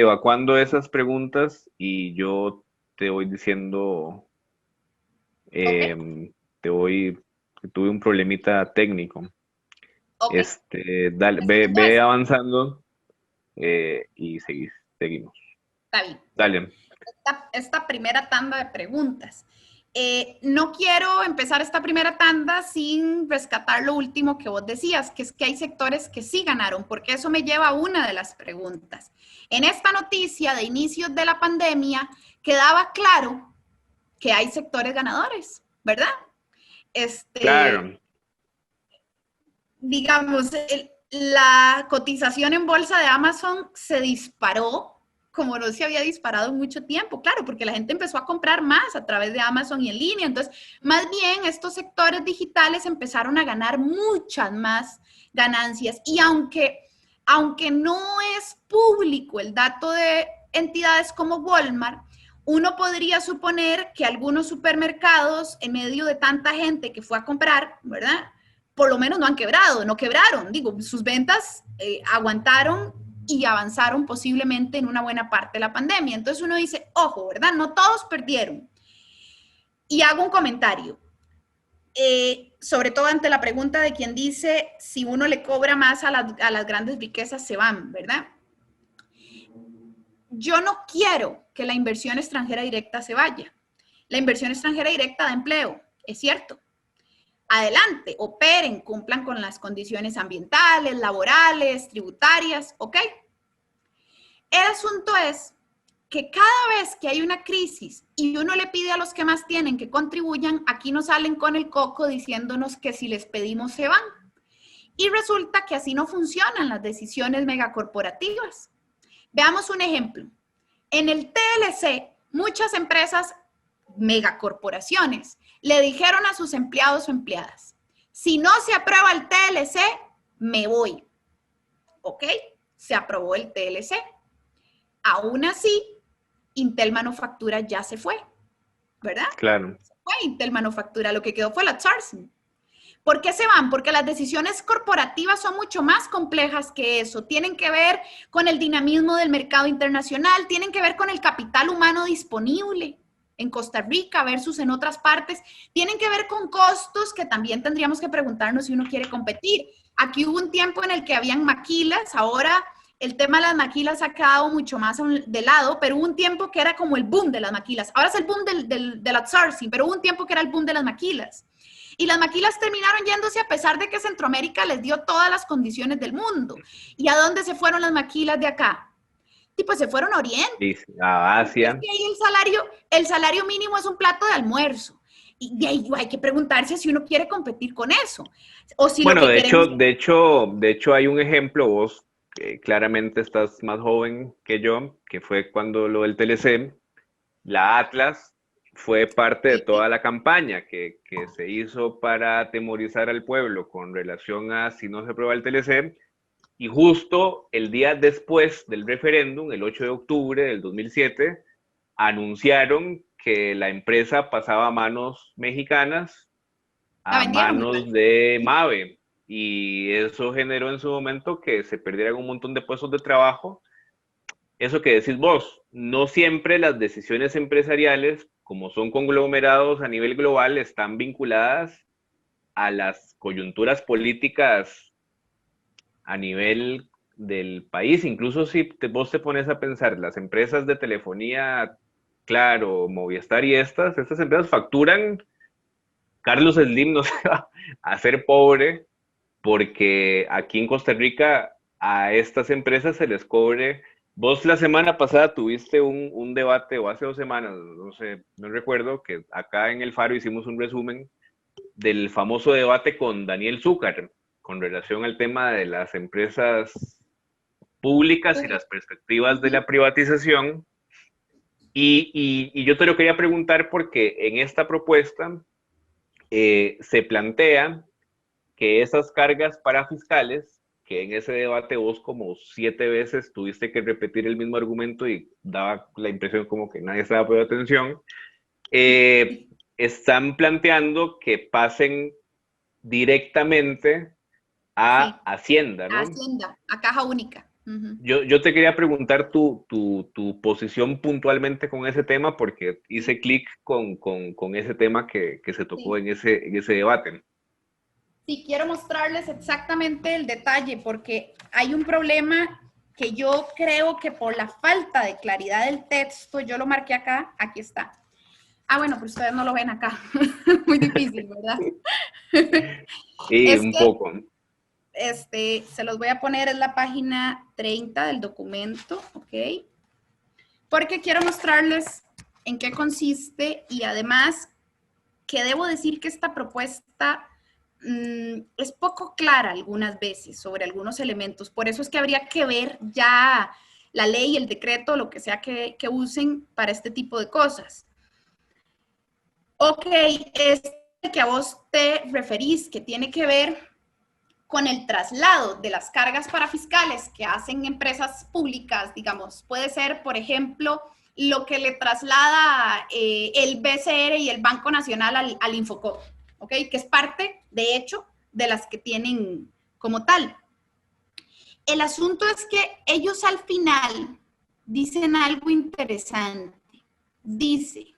evacuando esas preguntas y yo te voy diciendo, ok, te voy, que tuve un problemita técnico. ok. Dale, Respondo ve esa. avanzando y seguimos. Está bien. Bueno, Dale. esta primera tanda de preguntas. No quiero empezar esta primera tanda sin rescatar lo último que vos decías, que es que hay sectores que sí ganaron, porque eso me lleva a una de las preguntas. En esta noticia de inicios de la pandemia quedaba claro que hay sectores ganadores, ¿verdad? Este, Claro, digamos, la cotización en bolsa de Amazon se disparó como no se había disparado en mucho tiempo, claro, porque la gente empezó a comprar más a través de Amazon y en línea. Entonces, más bien estos sectores digitales empezaron a ganar muchas más ganancias. Y aunque no es público el dato de entidades como Walmart, uno podría suponer que algunos supermercados, en medio de tanta gente que fue a comprar, ¿verdad? Por lo menos no han quebrado, no quebraron, digo, sus ventas aguantaron y avanzaron posiblemente en una buena parte de la pandemia. Entonces uno dice, ojo, ¿verdad? No todos perdieron. Y hago un comentario, sobre todo ante la pregunta de quien dice, si uno le cobra más a las grandes riquezas, se van, ¿verdad? Yo no quiero que la inversión extranjera directa se vaya. La inversión extranjera directa da empleo, es cierto. Adelante, operen, cumplan con las condiciones ambientales, laborales, tributarias, ¿ok? El asunto es que cada vez que hay una crisis y uno le pide a los que más tienen que contribuyan, aquí nos salen con el coco diciéndonos que si les pedimos se van. Y resulta que así no funcionan las decisiones megacorporativas. Veamos un ejemplo. En el TLC, muchas empresas, megacorporaciones, le dijeron a sus empleados o empleadas, si no se aprueba el TLC, me voy. ¿Ok? Se aprobó el TLC. Aún así, Intel Manufactura ya se fue, ¿verdad? claro. Se fue Intel Manufactura, lo que quedó fue la outsourcing. ¿Por qué se van? Porque las decisiones corporativas son mucho más complejas que eso. Tienen que ver con el dinamismo del mercado internacional, tienen que ver con el capital humano disponible en Costa Rica versus en otras partes, tienen que ver con costos que también tendríamos que preguntarnos si uno quiere competir. Aquí hubo un tiempo en el que habían maquilas, ahora el tema de las maquilas ha quedado mucho más de lado, pero hubo un tiempo que era como el boom de las maquilas. Ahora es el boom del outsourcing, pero hubo un tiempo que era el boom de las maquilas. Y las maquilas terminaron yéndose a pesar de que Centroamérica les dio todas las condiciones del mundo. ¿Y a dónde se fueron las maquilas de acá? Y pues se fueron a Oriente. A Asia. Es que ahí el salario mínimo es un plato de almuerzo. Y de ahí hay que preguntarse si uno quiere competir con eso. O si Bueno, lo que queremos... de hecho hay un ejemplo, vos claramente estás más joven que yo, que fue cuando lo del TLC, la Atlas fue parte de toda la campaña que se hizo para atemorizar al pueblo con relación a si no se aprueba el TLC. Y justo el día después del referéndum, el 8 de octubre del 2007, anunciaron que la empresa pasaba a manos mexicanas, a manos de Mave. Y eso generó en su momento que se perdieran un montón de puestos de trabajo. Eso que decís vos, no siempre las decisiones empresariales, como son conglomerados a nivel global, están vinculadas a las coyunturas políticas a nivel del país. Incluso si vos te pones a pensar, las empresas de telefonía, Claro, Movistar y estas empresas facturan. Carlos Slim no se va a hacer pobre porque aquí en Costa Rica a estas empresas se les cobre. Vos la semana pasada tuviste un debate, o hace 2 semanas, no sé, no recuerdo, que acá en el Faro hicimos un resumen del famoso debate con Daniel Zúcar con relación al tema de las empresas públicas y las perspectivas de la privatización. Y yo te lo quería preguntar porque en esta propuesta se plantea que esas cargas para fiscales, que en ese debate vos como 7 veces tuviste que repetir el mismo argumento y daba la impresión como que nadie estaba poniendo atención, están planteando que pasen directamente a Hacienda, ¿no? A Hacienda, a Caja Única. Yo te quería preguntar tu posición puntualmente con ese tema porque hice clic con ese tema que se tocó en ese debate. Sí, quiero mostrarles exactamente el detalle porque hay un problema que yo creo que por la falta de claridad del texto, yo lo marqué acá, aquí está. Ah, bueno, pero ustedes no lo ven acá. Muy difícil, ¿verdad? Sí, un poco. Se los voy a poner en la página 30 del documento, ¿ok? Porque quiero mostrarles en qué consiste y además que debo decir que esta propuesta es poco clara algunas veces sobre algunos elementos. Por eso es que habría que ver ya la ley, el decreto, lo que sea que usen para este tipo de cosas. Ok, es el que a vos te referís, que tiene que ver con el traslado de las cargas para fiscales que hacen empresas públicas, digamos, puede ser, por ejemplo, lo que le traslada el BCR y el Banco Nacional al Infocop, ¿ok? Que es parte, de hecho, de las que tienen como tal. El asunto es que ellos al final dicen algo interesante. Dice,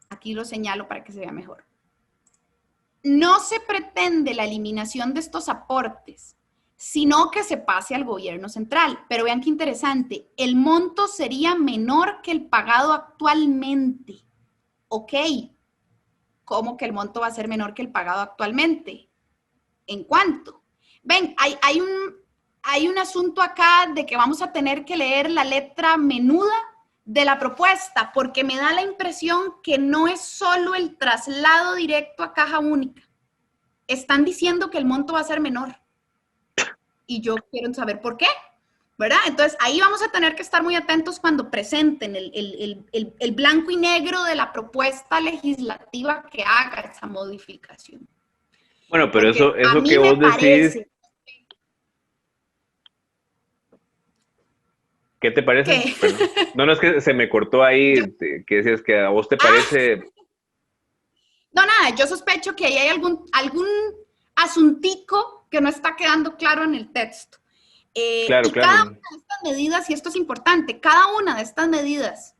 aquí lo señalo para que se vea mejor. No se pretende la eliminación de estos aportes, sino que se pase al gobierno central. Pero vean qué interesante, el monto sería menor que el pagado actualmente. Ok, ¿cómo que el monto va a ser menor que el pagado actualmente? ¿En cuánto? Ven, hay un asunto acá de que vamos a tener que leer la letra menuda de la propuesta, porque me da la impresión que no es solo el traslado directo a Caja Única. Están diciendo que el monto va a ser menor. Y yo quiero saber por qué, ¿verdad? Entonces, ahí vamos a tener que estar muy atentos cuando presenten el blanco y negro de la propuesta legislativa que haga esa modificación. Bueno, pero porque eso que vos decís... ¿Qué te parece? ¿Qué? Bueno, no, es que se me cortó ahí, que decías que a vos te parece... No, nada, yo sospecho que ahí hay algún asuntico que no está quedando claro en el texto. Claro, claro. Cada una de estas medidas, y esto es importante, cada una de estas medidas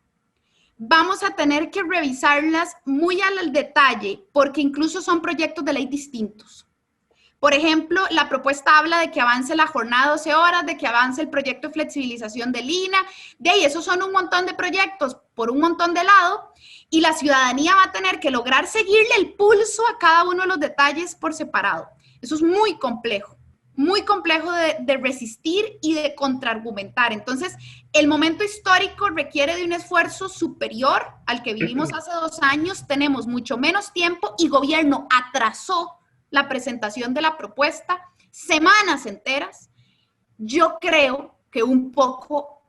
vamos a tener que revisarlas muy al detalle, porque incluso son proyectos de ley distintos. Por ejemplo, la propuesta habla de que avance la jornada 12 horas, de que avance el proyecto de flexibilización del INA, de ahí esos son un montón de proyectos por un montón de lados, y la ciudadanía va a tener que lograr seguirle el pulso a cada uno de los detalles por separado. Eso es muy complejo de resistir y de contraargumentar. Entonces, el momento histórico requiere de un esfuerzo superior al que vivimos hace 2 años, tenemos mucho menos tiempo y gobierno atrasó la presentación de la propuesta semanas enteras. Yo creo que un poco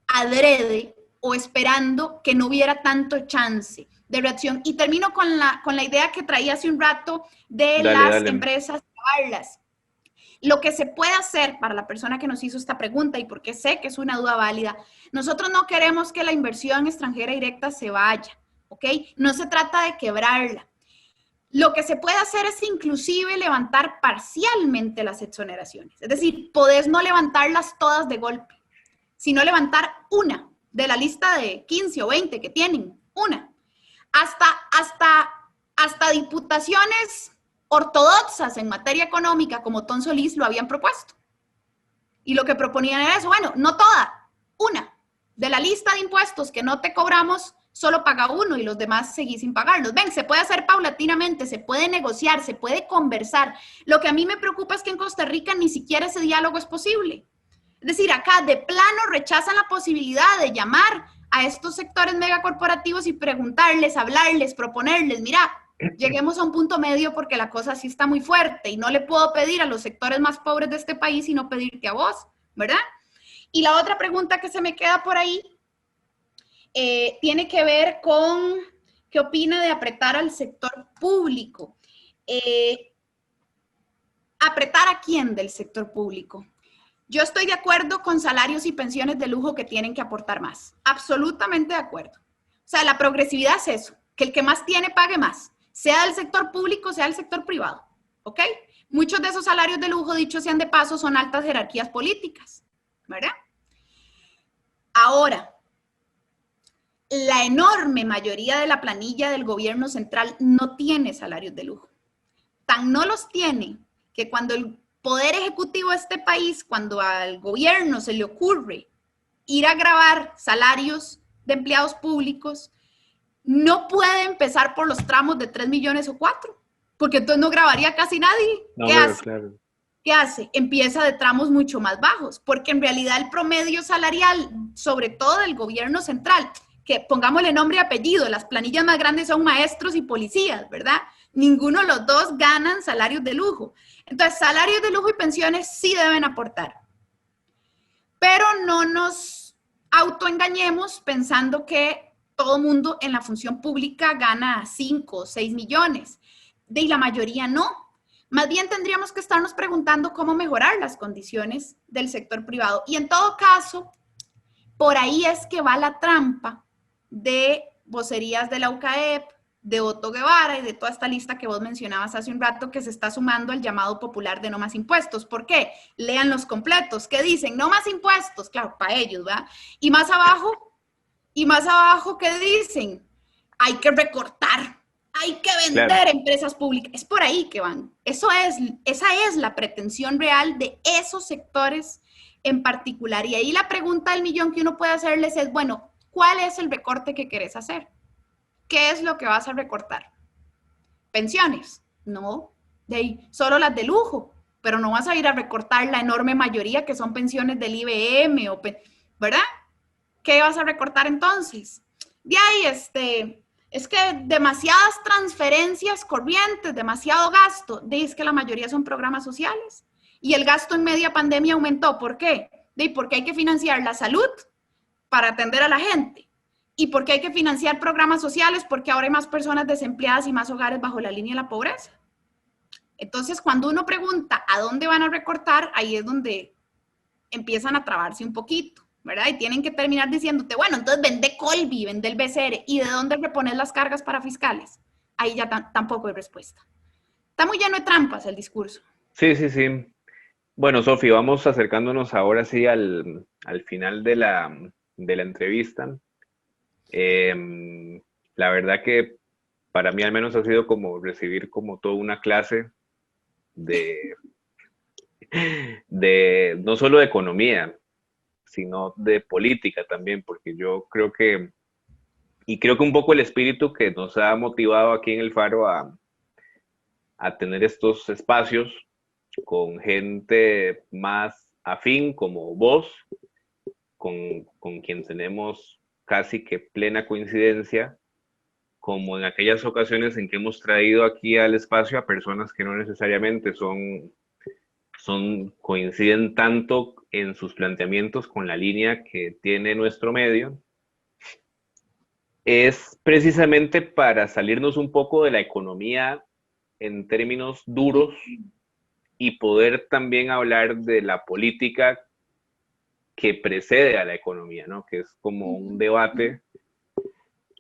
adrede o esperando que no hubiera tanto chance de reacción. Y termino con la idea que traía hace un rato de las empresas privadas. Lo que se puede hacer para la persona que nos hizo esta pregunta, y porque sé que es una duda válida, nosotros no queremos que la inversión extranjera directa se vaya, ¿ok? No se trata de quebrarla. Lo que se puede hacer es inclusive levantar parcialmente las exoneraciones. Es decir, podés no levantarlas todas de golpe, sino levantar una de la lista de 15 o 20 que tienen, una. Hasta diputaciones ortodoxas en materia económica como Ton Solís lo habían propuesto. Y lo que proponían era eso, bueno, no toda, una. De la lista de impuestos que no te cobramos, solo paga uno y los demás seguís sin pagarlos. Ven, se puede hacer paulatinamente, se puede negociar, se puede conversar. Lo que a mí me preocupa es que en Costa Rica ni siquiera ese diálogo es posible. Es decir, acá de plano rechazan la posibilidad de llamar a estos sectores megacorporativos y preguntarles, hablarles, proponerles, mira, lleguemos a un punto medio porque la cosa sí está muy fuerte y no le puedo pedir a los sectores más pobres de este país sino pedirte a vos, ¿verdad? Y la otra pregunta que se me queda por ahí tiene que ver con qué opina de apretar al sector público. ¿Apretar a quién del sector público? Yo estoy de acuerdo con salarios y pensiones de lujo que tienen que aportar más. Absolutamente de acuerdo. O sea, la progresividad es eso, que el que más tiene pague más, sea del sector público, sea del sector privado. ¿Ok? Muchos de esos salarios de lujo, dicho sean de paso, son altas jerarquías políticas, ¿verdad? Ahora, la enorme mayoría de la planilla del gobierno central no tiene salarios de lujo. Tan no los tiene que cuando el Poder Ejecutivo de este país, cuando al gobierno se le ocurre ir a grabar salarios de empleados públicos, no puede empezar por los tramos de 3 millones o 4, porque entonces no grabaría casi nadie. No, ¿Qué hace? claro. ¿Qué hace? Empieza de tramos mucho más bajos, porque en realidad el promedio salarial, sobre todo del gobierno central, que pongámosle nombre y apellido, las planillas más grandes son maestros y policías, ¿verdad? Ninguno de los dos ganan salarios de lujo. Entonces, salarios de lujo y pensiones sí deben aportar. Pero no nos autoengañemos pensando que todo mundo en la función pública gana 5 o 6 millones. Y la mayoría no. Más bien tendríamos que estarnos preguntando cómo mejorar las condiciones del sector privado. Y en todo caso, por ahí es que va la trampa de vocerías de la UCAEP, de Otto Guevara y de toda esta lista que vos mencionabas hace un rato que se está sumando al llamado popular de no más impuestos. ¿Por qué? Lean los completos. ¿Qué dicen? No más impuestos. Claro, para ellos, ¿verdad? Y más abajo, ¿qué dicen? Hay que recortar. Hay que vender empresas públicas. Es por ahí que van. Esa es la pretensión real de esos sectores en particular. Y ahí la pregunta del millón que uno puede hacerles es, bueno, ¿cuál es el recorte que querés hacer? ¿Qué es lo que vas a recortar? ¿Pensiones? No, de ahí, solo las de lujo, pero no vas a ir a recortar la enorme mayoría que son pensiones del IBM, ¿verdad? ¿Qué vas a recortar entonces? De ahí, es que demasiadas transferencias corrientes, demasiado gasto, es que la mayoría son programas sociales. Y el gasto en media pandemia aumentó. ¿Por qué? Porque hay que financiar la salud para atender a la gente. ¿Y por qué hay que financiar programas sociales? Porque ahora hay más personas desempleadas y más hogares bajo la línea de la pobreza. Entonces, cuando uno pregunta a dónde van a recortar, ahí es donde empiezan a trabarse un poquito, ¿verdad? Y tienen que terminar diciéndote, bueno, entonces vende Colby, vende el BCR, ¿y de dónde repones las cargas para fiscales? Ahí ya tampoco hay respuesta. Está muy lleno de trampas el discurso. Sí, sí, sí. Bueno, Sofi, vamos acercándonos ahora sí al final de la entrevista. La verdad que para mí al menos ha sido como recibir como toda una clase de, de no solo de economía, sino de política también, porque yo creo que, y creo que un poco el espíritu que nos ha motivado aquí en el Faro a tener estos espacios con gente más afín como vos, con quien tenemos casi que plena coincidencia, como en aquellas ocasiones en que hemos traído aquí al espacio a personas que no necesariamente coinciden tanto en sus planteamientos con la línea que tiene nuestro medio, es precisamente para salirnos un poco de la economía en términos duros y poder también hablar de la política que precede a la economía, ¿no? Que es como un debate.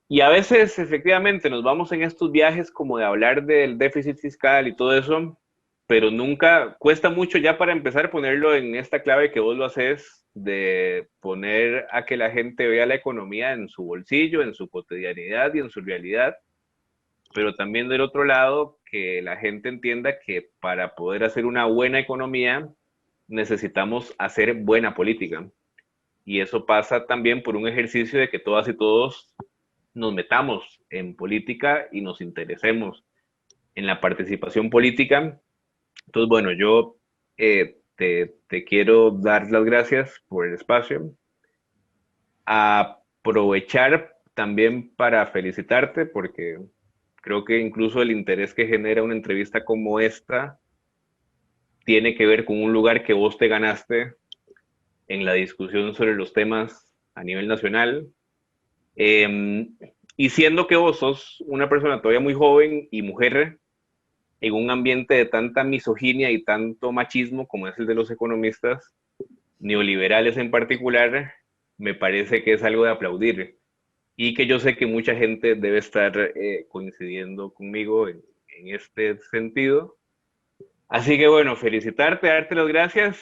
Y a veces, efectivamente, nos vamos en estos viajes como de hablar del déficit fiscal y todo eso, pero nunca, cuesta mucho ya para empezar ponerlo en esta clave que vos lo haces, de poner a que la gente vea la economía en su bolsillo, en su cotidianidad y en su realidad, pero también del otro lado, que la gente entienda que para poder hacer una buena economía necesitamos hacer buena política. Y eso pasa también por un ejercicio de que todas y todos nos metamos en política y nos interesemos en la participación política. Entonces, bueno, yo te quiero dar las gracias por el espacio. Aprovechar también para felicitarte porque creo que incluso el interés que genera una entrevista como esta tiene que ver con un lugar que vos te ganaste en la discusión sobre los temas a nivel nacional. Y siendo que vos sos una persona todavía muy joven y mujer, en un ambiente de tanta misoginia y tanto machismo como es el de los economistas, neoliberales en particular, me parece que es algo de aplaudir. Y que yo sé que mucha gente debe estar coincidiendo conmigo en este sentido. Así que bueno, felicitarte, darte las gracias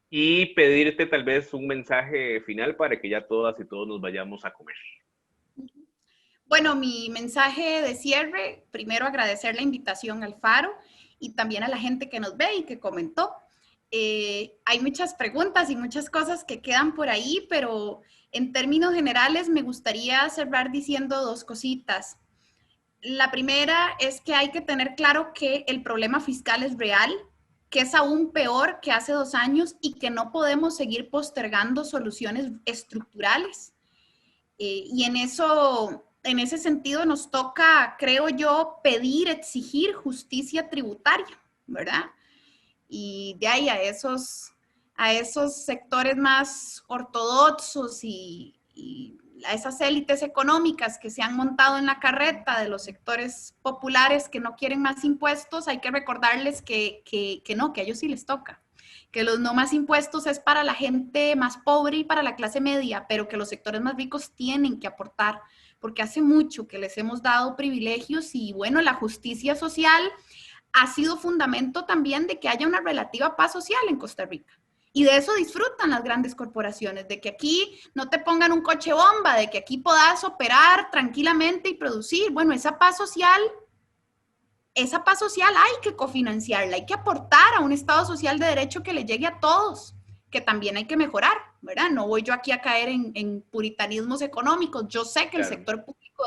y pedirte tal vez un mensaje final para que ya todas y todos nos vayamos a comer. Bueno, mi mensaje de cierre, primero agradecer la invitación al Faro y también a la gente que nos ve y que comentó. Hay muchas preguntas y muchas cosas que quedan por ahí, pero en términos generales me gustaría cerrar diciendo dos cositas. La primera es que hay que tener claro que el problema fiscal es real, que es aún peor que hace 2 años y que no podemos seguir postergando soluciones estructurales. Y en ese sentido nos toca, creo yo, pedir, exigir justicia tributaria, ¿verdad? Y de ahí a esos sectores más ortodoxos y a esas élites económicas que se han montado en la carreta de los sectores populares que no quieren más impuestos, hay que recordarles que no, que a ellos sí les toca, que los no más impuestos es para la gente más pobre y para la clase media, pero que los sectores más ricos tienen que aportar, porque hace mucho que les hemos dado privilegios y bueno, la justicia social ha sido fundamento también de que haya una relativa paz social en Costa Rica. Y de eso disfrutan las grandes corporaciones, de que aquí no te pongan un coche bomba, de que aquí puedas operar tranquilamente y producir. Bueno, esa paz social hay que cofinanciarla, hay que aportar a un Estado social de derecho que le llegue a todos, que también hay que mejorar, ¿verdad? No voy yo aquí a caer en puritanismos económicos. Yo sé que el sector público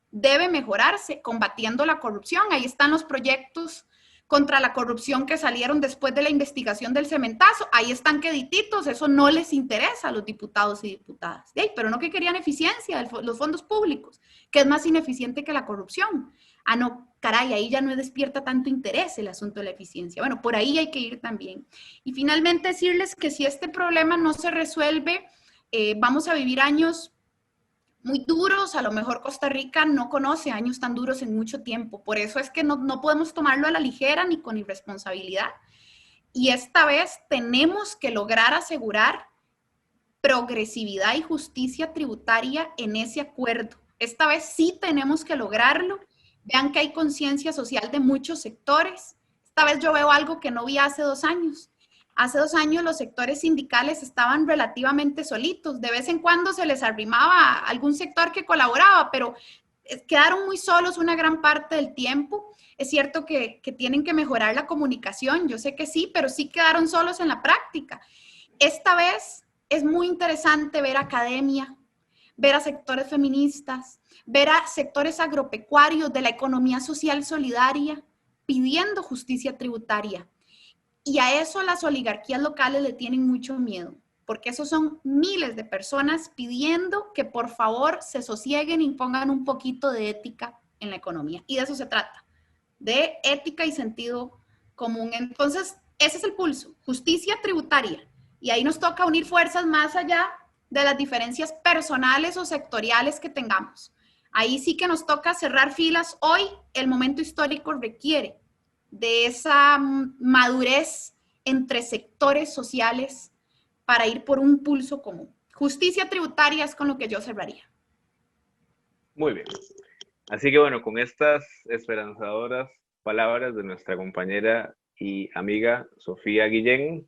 debe mejorarse combatiendo la corrupción. Ahí están los proyectos contra la corrupción que salieron después de la investigación del cementazo. Ahí están quedititos, eso no les interesa a los diputados y diputadas. Pero no que querían eficiencia de los fondos públicos, que es más ineficiente que la corrupción. Ah, no, caray, ahí ya no despierta tanto interés el asunto de la eficiencia. Bueno, por ahí hay que ir también. Y finalmente decirles que si este problema no se resuelve, vamos a vivir años muy duros. A lo mejor Costa Rica no conoce años tan duros en mucho tiempo. Por eso es que no podemos tomarlo a la ligera ni con irresponsabilidad. Y esta vez tenemos que lograr asegurar progresividad y justicia tributaria en ese acuerdo. Esta vez sí tenemos que lograrlo. Vean que hay conciencia social de muchos sectores. Esta vez yo veo algo que no vi hace 2 años. Hace 2 años los sectores sindicales estaban relativamente solitos. De vez en cuando se les arrimaba algún sector que colaboraba, pero quedaron muy solos una gran parte del tiempo. Es cierto que tienen que mejorar la comunicación, yo sé que sí, pero sí quedaron solos en la práctica. Esta vez es muy interesante ver academia, ver a sectores feministas, ver a sectores agropecuarios de la economía social solidaria pidiendo justicia tributaria. Y a eso las oligarquías locales le tienen mucho miedo, porque esos son miles de personas pidiendo que por favor se sosieguen y pongan un poquito de ética en la economía. Y de eso se trata, de ética y sentido común. Entonces, ese es el pulso, justicia tributaria. Y ahí nos toca unir fuerzas más allá de las diferencias personales o sectoriales que tengamos. Ahí sí que nos toca cerrar filas. Hoy el momento histórico requiere de esa madurez entre sectores sociales para ir por un pulso común. Justicia tributaria es con lo que yo cerraría. Muy bien. Así que bueno, con estas esperanzadoras palabras de nuestra compañera y amiga Sofía Guillén,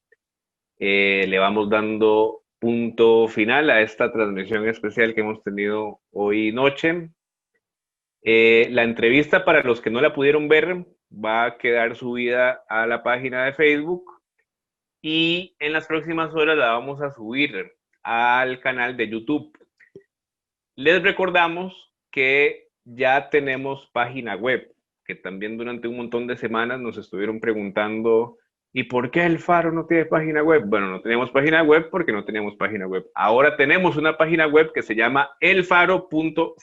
le vamos dando punto final a esta transmisión especial que hemos tenido hoy noche. La entrevista, para los que no la pudieron ver, va a quedar subida a la página de Facebook y en las próximas horas la vamos a subir al canal de YouTube. Les recordamos que ya tenemos página web, que también durante un montón de semanas nos estuvieron preguntando, ¿y por qué el Faro no tiene página web? Bueno, no teníamos página web porque no teníamos página web. Ahora tenemos una página web que se llama elfaro.co.cr.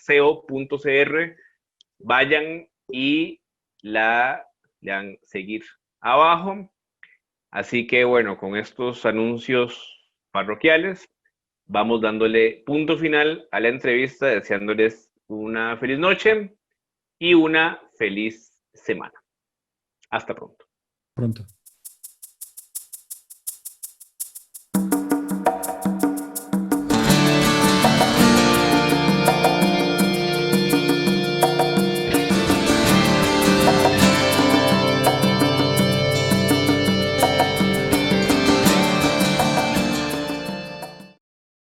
Vayan y la dan seguir abajo. Así que bueno, con estos anuncios parroquiales, vamos dándole punto final a la entrevista, deseándoles una feliz noche y una feliz semana. Hasta pronto. Pronto.